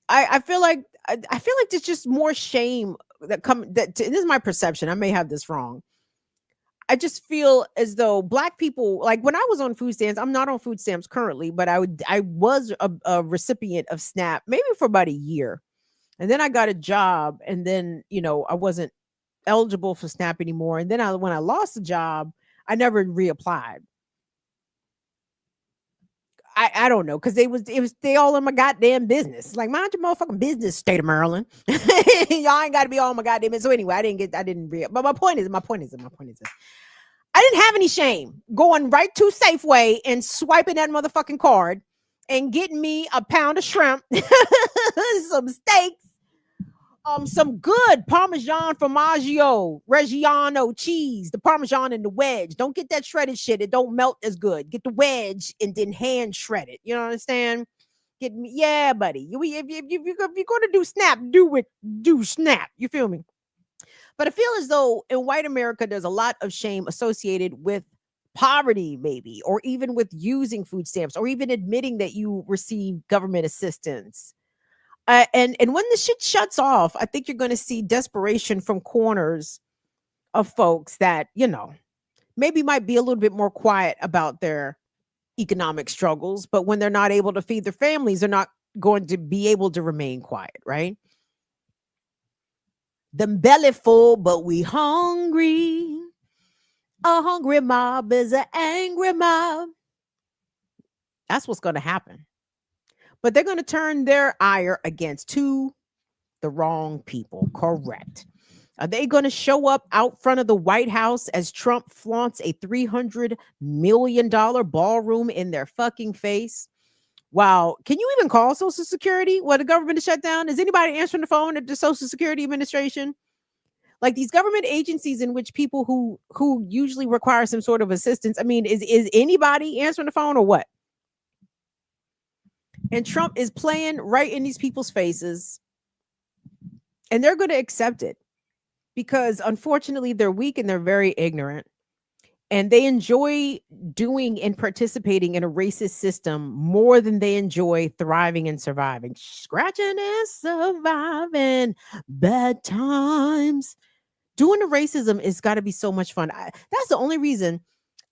I feel like there's just more shame this is my perception. I may have this wrong. I just feel as though Black people, like when I was on food stamps, I'm not on food stamps currently, but I was a recipient of SNAP maybe for about a year. And then I got a job, and then, I wasn't eligible for SNAP anymore. And then when I lost the job, I never reapplied. I don't know, because they all in my goddamn business. Like, mind your motherfucking business, state of Maryland. Y'all ain't got to be all my goddamn business. So anyway, I didn't but my point is this. I didn't have any shame going right to Safeway and swiping that motherfucking card and getting me a pound of shrimp, some steaks, some good Parmesan Reggiano cheese, the Parmesan and the wedge. Don't get that shredded shit. It don't melt as good. Get the wedge and then hand shred it. You know what I'm saying? Get me, yeah, buddy. If you're going to do SNAP, do SNAP. You feel me? But I feel as though in white America, there's a lot of shame associated with poverty, maybe, or even with using food stamps, or even admitting that you receive government assistance. And when the shit shuts off, I think you're going to see desperation from corners of folks that, maybe might be a little bit more quiet about their economic struggles, but when they're not able to feed their families, they're not going to be able to remain quiet, right? Them belly full, but we hungry. A hungry mob is an angry mob. That's what's going to happen. But they're going to turn their ire against the wrong people. Correct. Are they going to show up out front of the White House as Trump flaunts a $300 million ballroom in their fucking face? Wow. Can you even call Social Security while the government is shut down? Is anybody answering the phone at the Social Security Administration? Like these government agencies in which people who usually require some sort of assistance. I mean, is anybody answering the phone or what? And Trump is playing right in these people's faces, and they're going to accept it because unfortunately they're weak and they're very ignorant, and they enjoy doing and participating in a racist system more than they enjoy thriving and surviving. Scratching and surviving bad times. Doing the racism is got to be so much fun. That's the only reason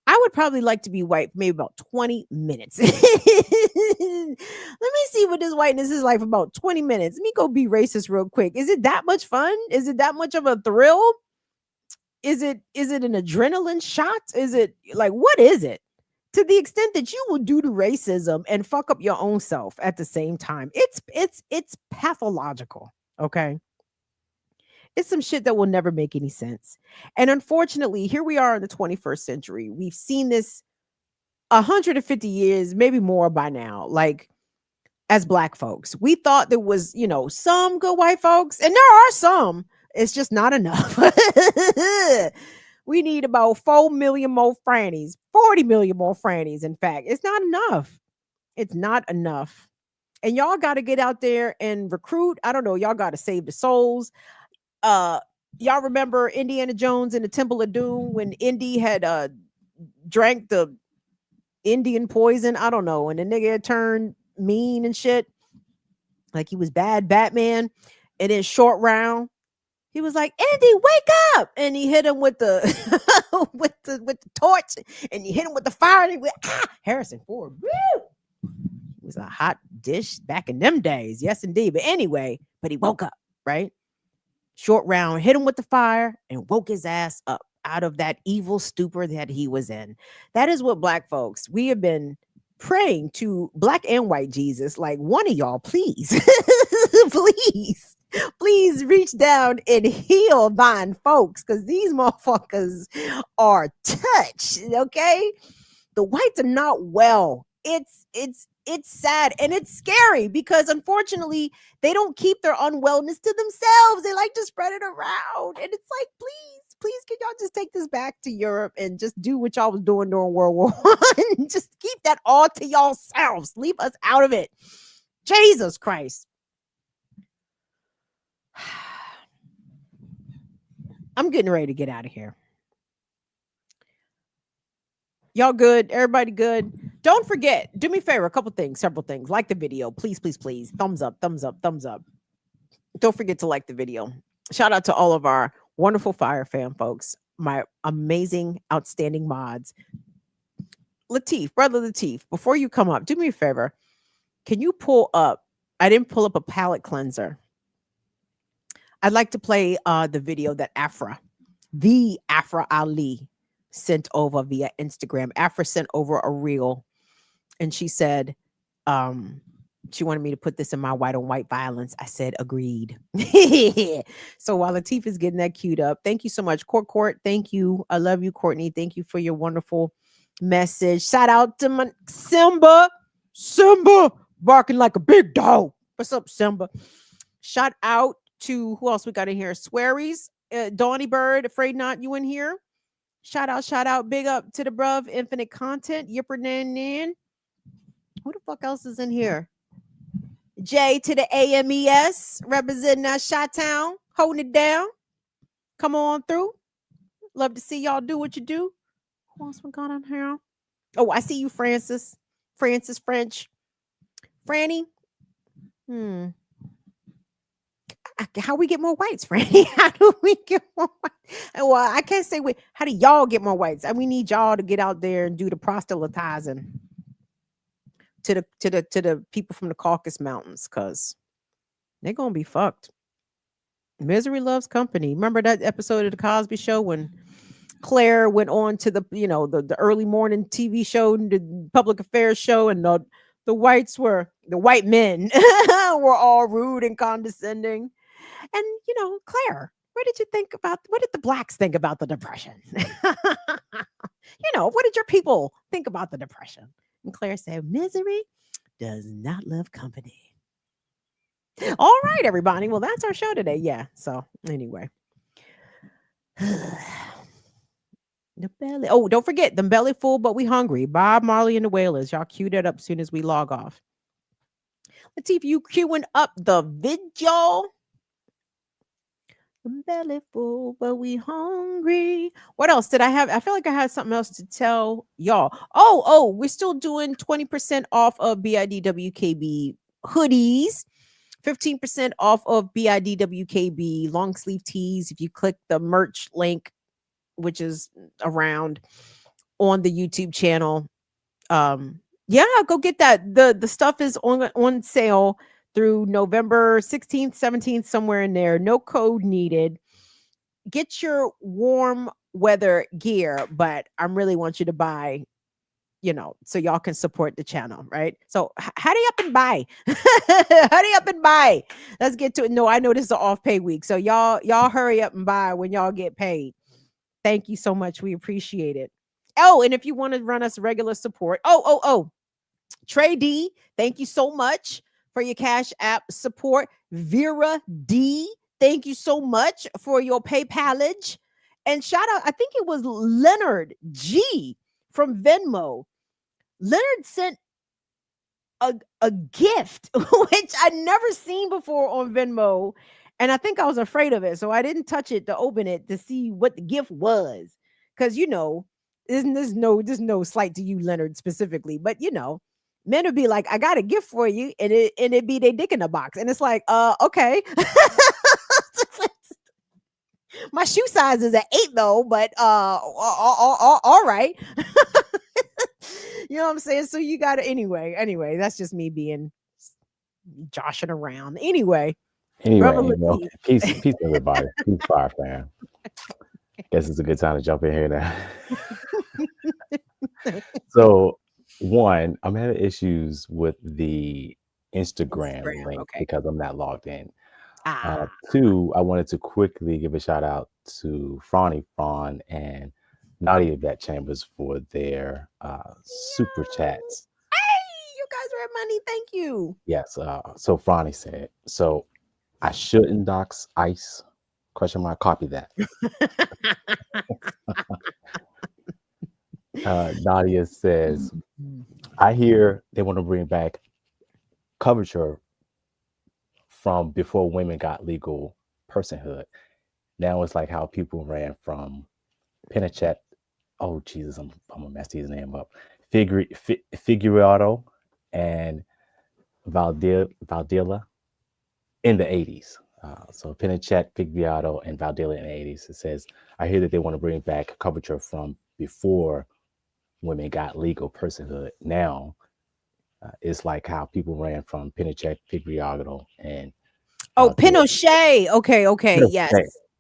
I would probably like to be white for maybe about 20 minutes. Let me see what this whiteness is like for about 20 minutes. Let me go be racist real quick. Is it that much fun? Is it that much of a thrill? Is it an adrenaline shot? Is it like, what is it? To the extent that you will do the racism and fuck up your own self at the same time. It's pathological. Okay. It's some shit that will never make any sense. And unfortunately, here we are in the 21st century. We've seen this 150 years, maybe more by now. Like, as Black folks. We thought there was, some good white folks, and there are some. It's just not enough. We need about 4 million more frannies, 40 million more frannies. In fact, it's not enough. It's not enough. And y'all got to get out there and recruit. I don't know. Y'all got to save the souls. Y'all remember Indiana Jones in the Temple of Doom when Indy had drank the Indian poison? I don't know. And the nigga had turned mean and shit. Like he was bad Batman. And then Short Round, he was like, Andy, wake up. And he hit him with the with the torch, and he hit him with the fire, and he went, Harrison Ford. Woo! It was a hot dish back in them days. Yes, indeed. But anyway, he woke up, right? Short Round hit him with the fire and woke his ass up out of that evil stupor that he was in. That is what Black folks, we have been praying to Black and white Jesus, like, one of y'all, please, please reach down and heal thine folks, because these motherfuckers are touched, okay? The whites are not well. It's sad, and it's scary, because unfortunately they don't keep their unwellness to themselves. They like to spread it around, and it's like, please, can y'all just take this back to Europe and just do what y'all was doing during World War I? Just keep that all to yourselves. Leave us out of it. Jesus Christ. I'm getting ready to get out of here. Y'all good? Everybody good? Don't forget, do me a favor, several things. Like the video, please. Thumbs up. Don't forget to like the video. Shout out to all of our wonderful Fire Fam folks, my amazing, outstanding mods. Brother Lateef, before you come up, do me a favor. Can you pull up? I didn't pull up a palette cleanser. I'd like to play the video that Afra Ali sent over via Instagram. Afra sent over a reel, and she said she wanted me to put this in my white on white violence. I said agreed. So while Lateef is getting that queued up, thank you so much, Court. Thank you. I love you, Courtney. Thank you for your wonderful message. Shout out to my Simba barking like a big dog. What's up, Simba? Shout out to who else we got in here? Swearies, Donnie Bird, Afraid Not, you in here? Shout out, big up to the bruv, Infinite Content, Yipper Nan. Who the fuck else is in here? J to the AMES, representing that Chi-Town, holding it down. Come on through. Love to see y'all do what you do. Who else we got on here? Oh, I see you, Francis French. Franny. How we get more whites, Franny? How do we get more whites? Well, I can't say how do y'all get more whites? We need y'all to get out there and do the proselytizing to the people from the Caucasus Mountains, because they're gonna be fucked. Misery loves company. Remember that episode of the Cosby Show when Claire went on to the early morning TV show, the public affairs show, and the white men were all rude and condescending. And Claire, what did the blacks think about the Depression? What did your people think about the Depression? And Claire said, misery does not love company. All right, everybody. Well, that's our show today. Yeah. So anyway. The belly. Oh, don't forget, the belly full, but we hungry. Bob Marley and the Wailers. Y'all cue that up as soon as we log off. Let's see if you queuing up the video. The belly full, but we hungry. What else did I have? I feel like I had something else to tell y'all. Oh, we're still doing 20% off of BIDWKB hoodies. 15% off of BIDWKB long sleeve tees. If you click the merch link, which is around on the YouTube channel. Go get that. The stuff is on sale through November 16th, 17th, somewhere in there. No code needed. Get your warm weather gear, but I really want you to buy, so y'all can support the channel, right? So hurry up and buy. Hurry up and buy. Let's get to it. No, I know this is an off-pay week, so y'all hurry up and buy when y'all get paid. Thank you so much. We appreciate it. Oh, and if you want to run us regular support, Trey D, thank you so much for your Cash App support. Vera D, thank you so much for your PayPalage. And shout out, I think it was Leonard G from Venmo. Leonard sent a gift, which I'd never seen before on Venmo. And I think I was afraid of it. So I didn't touch it to open it to see what the gift was. Because, there's no slight to you, Leonard, specifically. But, men would be like, I got a gift for you. And it'd be their dick in a box. And it's like, okay. My shoe size is an 8 though, but all right. You know what I'm saying? So you got to anyway, that's just me being joshing around. Anyway, Brother Latif. Peace everybody. Peace fire fam. Guess it's a good time to jump in here now. So one, I'm having issues with the Instagram link because I'm not logged in. Two, I wanted to quickly give a shout out to Fronny Fawn and Nadia Vet Chambers for their super chats. Hey, you guys are at money. Thank you. Yes. So Fronny said, so I shouldn't dox ICE? Question mark. Copy that. Nadia says, I hear they want to bring back coverture from before women got legal personhood. Now it's like how people ran from Pinochet. Oh Jesus, I'm gonna mess his name up. Figueroa and Valdila in the 80s. So Pinochet, Figueroa, and Valdila in the 80s. It says, I hear that they want to bring back coverture from before women got legal personhood. Now it's like how people ran from Pinochet, Figueroa, and Pinochet. Okay, Pinochet. yes.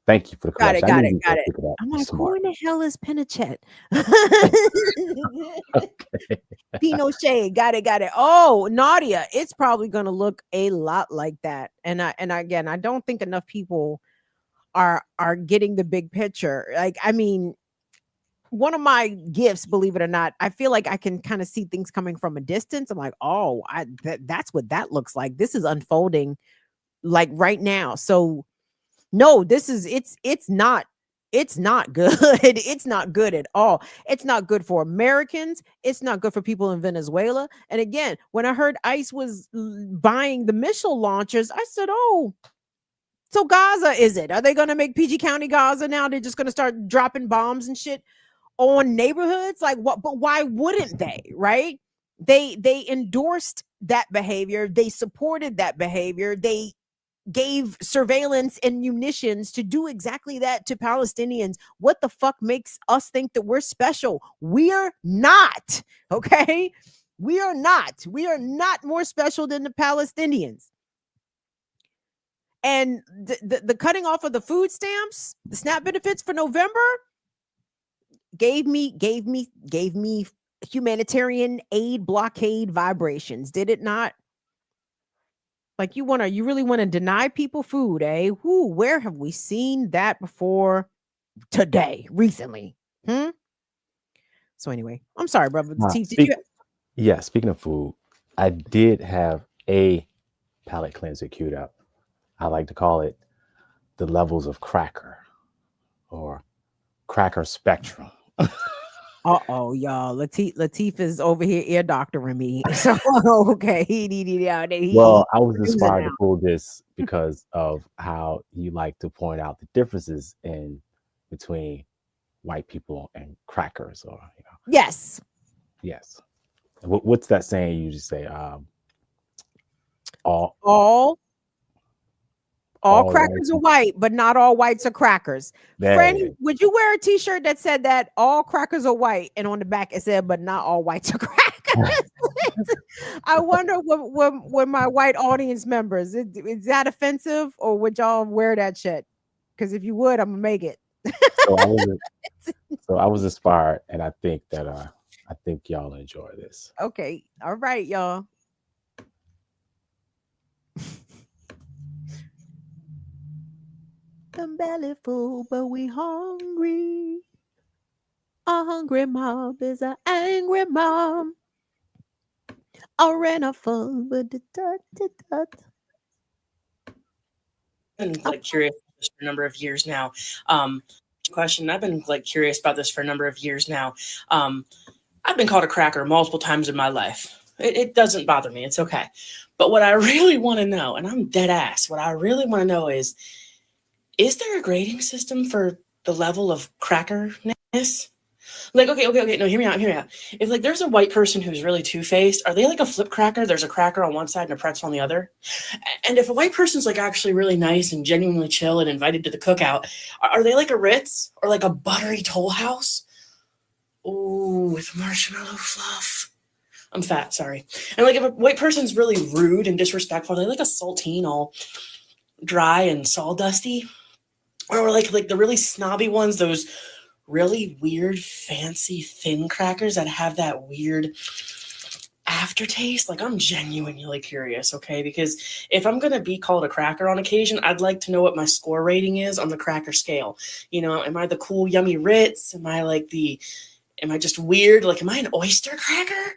Thank you for the correction. Got it. I'm like, who in the hell is Pinochet? Pinochet. Got it. Oh, Nadia, it's probably going to look a lot like that. And again, I don't think enough people are getting the big picture. Like, I mean, one of my gifts, believe it or not, I feel like I can kind of see things coming from a distance. I'm like, oh, that's what that looks like. This is unfolding like right now. So no, it's not good. It's not good at all. It's not good for Americans. It's not good for people in Venezuela. And again, when I heard ICE was buying the missile launchers, I said, oh, so Gaza, is it? Are they going to make PG County Gaza now? They're just going to start dropping bombs and shit on neighborhoods? Like what? But why wouldn't they? Right? They endorsed that behavior. They supported that behavior. They gave surveillance and munitions to do exactly that to Palestinians. What the fuck makes us think that we're special? We're not. Okay? We are not. We are not more special than the Palestinians. And the cutting off of the food stamps, the SNAP benefits for November gave me humanitarian aid blockade vibrations, did it not? Like you really want to deny people food, eh? Where have we seen that before today, recently? So anyway, I'm sorry, brother. Speaking of food, I did have a palate cleanser queued up. I like to call it the levels of cracker or cracker spectrum. Uh-oh, y'all. Latif is over here ear doctoring me. So okay, Well, I was inspired to pull this because of how you like to point out the differences in between white people and crackers, or Yes. What's that saying you just say? All crackers are white, but not all whites are crackers. Franny, would you wear a t-shirt that said that all crackers are white, and on the back it said, but not all whites are crackers? I wonder what my white audience members, is that offensive, or would y'all wear that shit? Because if you would, I'm gonna make it. So I was inspired, and I think that I think y'all enjoy this. Okay, all right, y'all. I'm belly full, but we hungry. A hungry mob is an angry mom. I ran off of Been like curious about this for a number of years now. Question. I've been like curious about this for a number of years now. I've been called a cracker multiple times in my life. It doesn't bother me. It's okay. But what I really want to know, and I'm dead ass, what I really want to know is there a grading system for the level of crackerness? Like, okay. No, hear me out. If like there's a white person who's really two-faced, are they like a flip cracker? There's a cracker on one side and a pretzel on the other. And if a white person's like actually really nice and genuinely chill and invited to the cookout, are they like a Ritz or like a buttery Toll House? Ooh, with marshmallow fluff. I'm fat, sorry. And like if a white person's really rude and disrespectful, are they like a saltine all dry and sawdusty? Or like the really snobby ones, those really weird, fancy, thin crackers that have that weird aftertaste? Like, I'm genuinely curious, okay? Because if I'm going to be called a cracker on occasion, I'd like to know what my score rating is on the cracker scale. You know, am I the cool, yummy Ritz? Am I just weird? Like, am I an oyster cracker?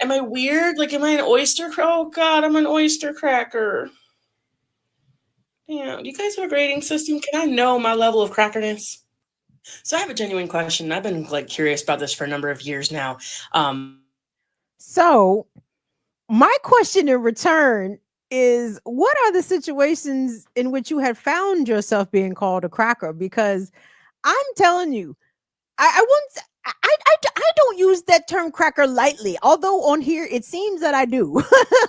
Am I weird? Like, am I an oyster? Oh, God, I'm an oyster cracker. Yeah, do you guys have a grading system? Can I know my level of crackerness? So I have a genuine question. I've been like curious about this for a number of years now. So my question in return is, what are the situations in which you have found yourself being called a cracker? Because I'm telling you, I don't use that term cracker lightly, although on here it seems that I do.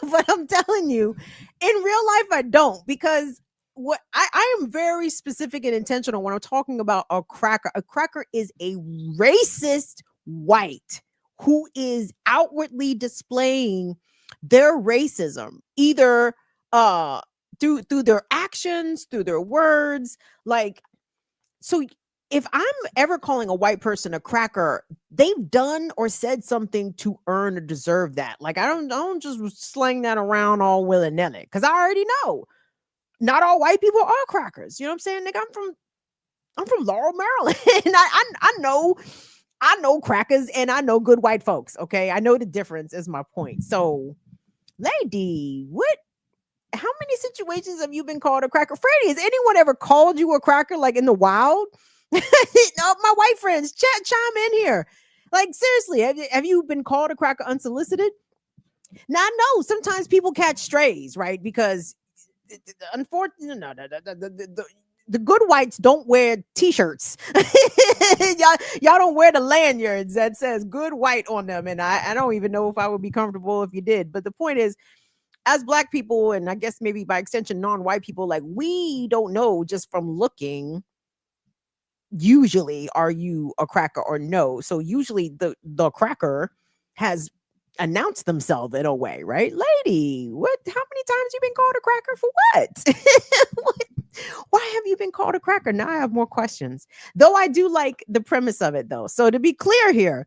But I'm telling you, in real life I don't, because what I am very specific and intentional when I'm talking about a cracker. A cracker is a racist white who is outwardly displaying their racism, either through their actions, through their words. Like, so if I'm ever calling a white person a cracker, they've done or said something to earn or deserve that. Like, I don't just slang that around all willy-nilly, because I already know not all white people are crackers. You know what I'm saying? Nigga, I'm from Laurel, Maryland. And I know crackers and I know good white folks. Okay. I know the difference is my point. So, lady, how many situations have you been called a cracker? Freddie, has anyone ever called you a cracker, like in the wild? No, my white friends, chime in here. Like, seriously, have you been called a cracker unsolicited? Now, I know sometimes people catch strays, right? Because unfortunately, the good whites don't wear t-shirts. y'all don't wear the lanyards that says good white on them. And I don't even know if I would be comfortable if you did. But the point is, as Black people, and I guess maybe by extension non-white people, like, we don't know just from looking, usually, are you a cracker or no? So usually the cracker has announced themselves in a way, right? Lady, how many times you been called a cracker for what? Why have you been called a cracker? Now I have more questions, though. I do like the premise of it, though. So to be clear here,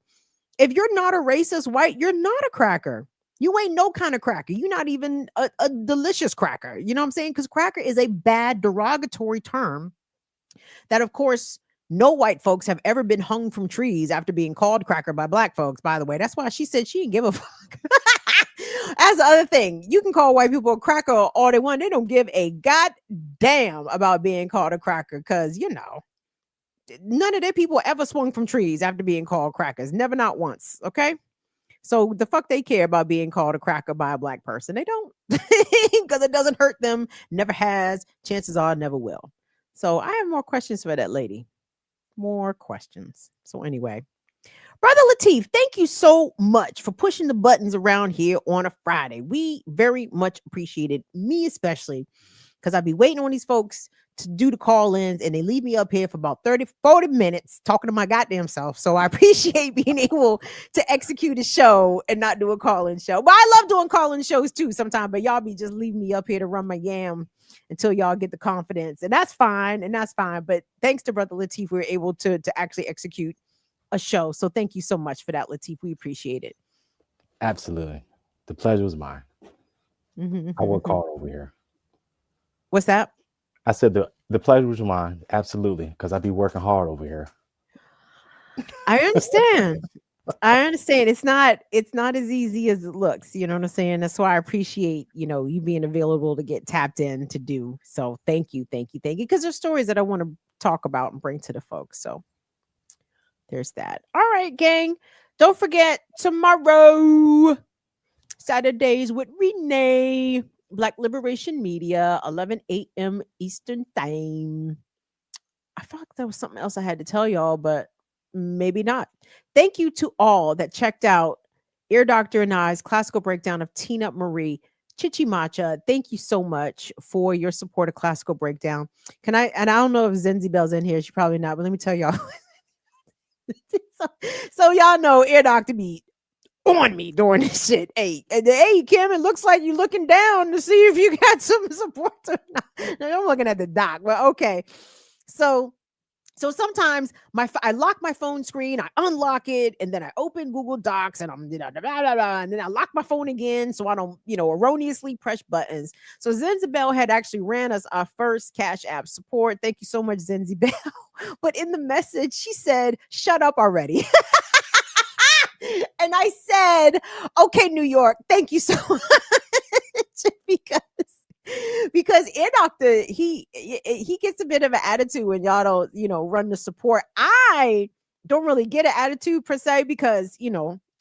if you're not a racist white, you're not a cracker. You ain't no kind of cracker. You're not even a delicious cracker. You know what I'm saying? Because cracker is a bad derogatory term that, of course, no white folks have ever been hung from trees after being called cracker by Black folks, by the way. That's why she said she didn't give a fuck. That's the other thing. You can call white people a cracker all they want. They don't give a goddamn about being called a cracker, because, you know, none of their people ever swung from trees after being called crackers. Never, not once. Okay. So the fuck they care about being called a cracker by a Black person? They don't, because it doesn't hurt them. Never has. Chances are never will. So I have more questions for that lady. More questions. So anyway, Brother Lateef, thank you so much for pushing the buttons around here on a Friday. We very much appreciate it. Me especially, because I'll be waiting on these folks to do the call-ins, and they leave me up here for about 30-40 minutes talking to my goddamn self. So I appreciate being able to execute a show and not do a call-in show. But I love doing call-in shows too sometimes, but y'all be just leaving me up here to run my yam until y'all get the confidence, and that's fine. But thanks to Brother Lateef, we were able to actually execute a show. So thank you so much for that, Lateef. We appreciate it. Absolutely. The pleasure was mine. I work hard over here. What's that? I said the pleasure was mine. Absolutely. Because I be working hard over here. I understand. I understand it's not as easy as it looks. You know what I'm saying? That's why I appreciate, you being available to get tapped in to do. So thank you. Because there's stories that I want to talk about and bring to the folks. So there's that. All right, gang. Don't forget tomorrow, Saturdays with Renee, Black Liberation Media, 11 a.m. Eastern Time. I thought there was something else I had to tell y'all, but maybe not. Thank you to all that checked out Ear Doctor and I's classical breakdown of Tina Marie Chichi Matcha. Thank you so much for your support of classical breakdown. And I don't know if Zenzi Bell's in here. She's probably not, but let me tell y'all. so y'all know Ear Doctor be on me during this shit. Hey, Kim, it looks like you're looking down to see if you got some support or not. No, I'm looking at the doc, but okay. So sometimes I lock my phone screen, I unlock it, and then I open Google Docs, and I'm blah, blah, blah, blah, and then I lock my phone again so I don't erroneously press buttons. So Zenzibel had actually ran us our first Cash App support. Thank you so much, Zenzibel. But in the message, she said, "Shut up already." And I said, "Okay, New York, thank you so much," because Ear Doctor, he gets a bit of an attitude when y'all don't run the support. I don't really get an attitude per se because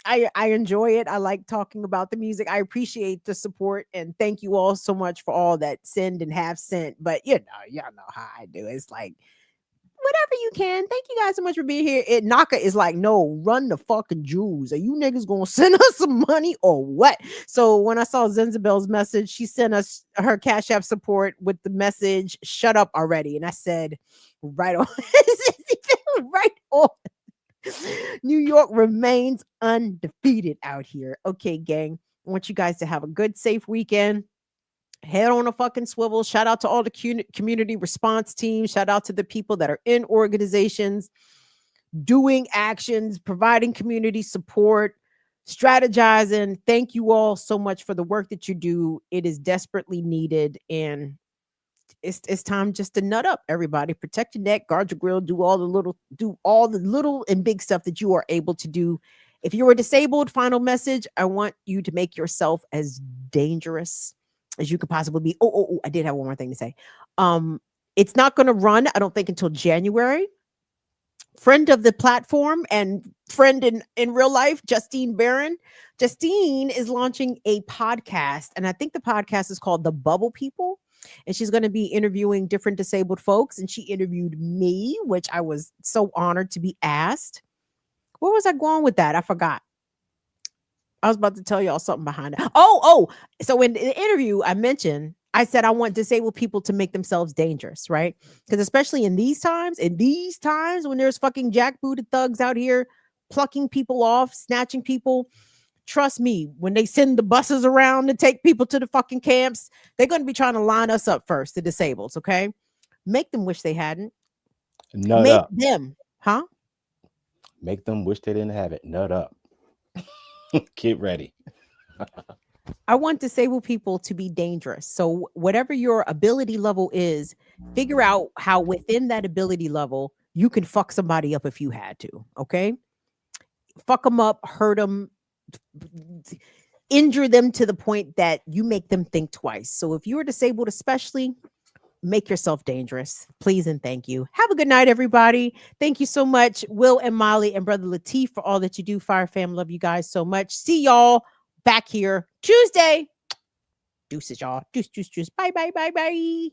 I enjoy it. I like talking about the music. I appreciate the support, and thank you all so much for all that send and have sent. But y'all know how I do. It's like, whatever you can. Thank you guys so much for being here. Naka is like, no, run the fucking jewels. Are you niggas gonna send us some money or what? So when I saw Zenzibel's message, she sent us her Cash App support with the message, "Shut up already." And I said, right on. Right on. New York remains undefeated out here. Okay, gang. I want you guys to have a good, safe weekend. Head on a fucking swivel. Shout out to all the community response teams. Shout out to the people that are in organizations, doing actions, providing community support, strategizing. Thank you all so much for the work that you do. It is desperately needed. And it's time just to nut up, everybody. Protect your neck, guard your grill, do all the little and big stuff that you are able to do. If you are disabled, final message, I want you to make yourself as dangerous as you could possibly be. Oh, I did have one more thing to say. It's not going to run, I don't think, until January. Friend of the platform and friend in real life, Justine Barron. Justine is launching a podcast, and I think the podcast is called The Bubble People. And she's going to be interviewing different disabled folks. And she interviewed me, which I was so honored to be asked. Where was I going with that? I forgot. I was about to tell y'all something behind it. Oh. So in the interview, I said I want disabled people to make themselves dangerous, right? Because especially in these times when there's fucking jackbooted thugs out here plucking people off, snatching people, trust me, when they send the buses around to take people to the fucking camps, they're going to be trying to line us up first, the disabled, okay? Make them wish they hadn't. Nut Make up. them, huh? Make them wish they didn't have it. Nut up. Get ready. I want disabled people to be dangerous. So whatever your ability level is, figure out how within that ability level you can fuck somebody up if you had to, okay? Fuck them up, hurt them, injure them to the point that you make them think twice. So if you're disabled, especially, make yourself dangerous, please and thank you. Have a good night, everybody. Thank you so much, Will and Molly and Brother Lateef, for all that you do. Fire fam, love you guys so much. See y'all back here Tuesday. Deuces, y'all. Deuce. Bye.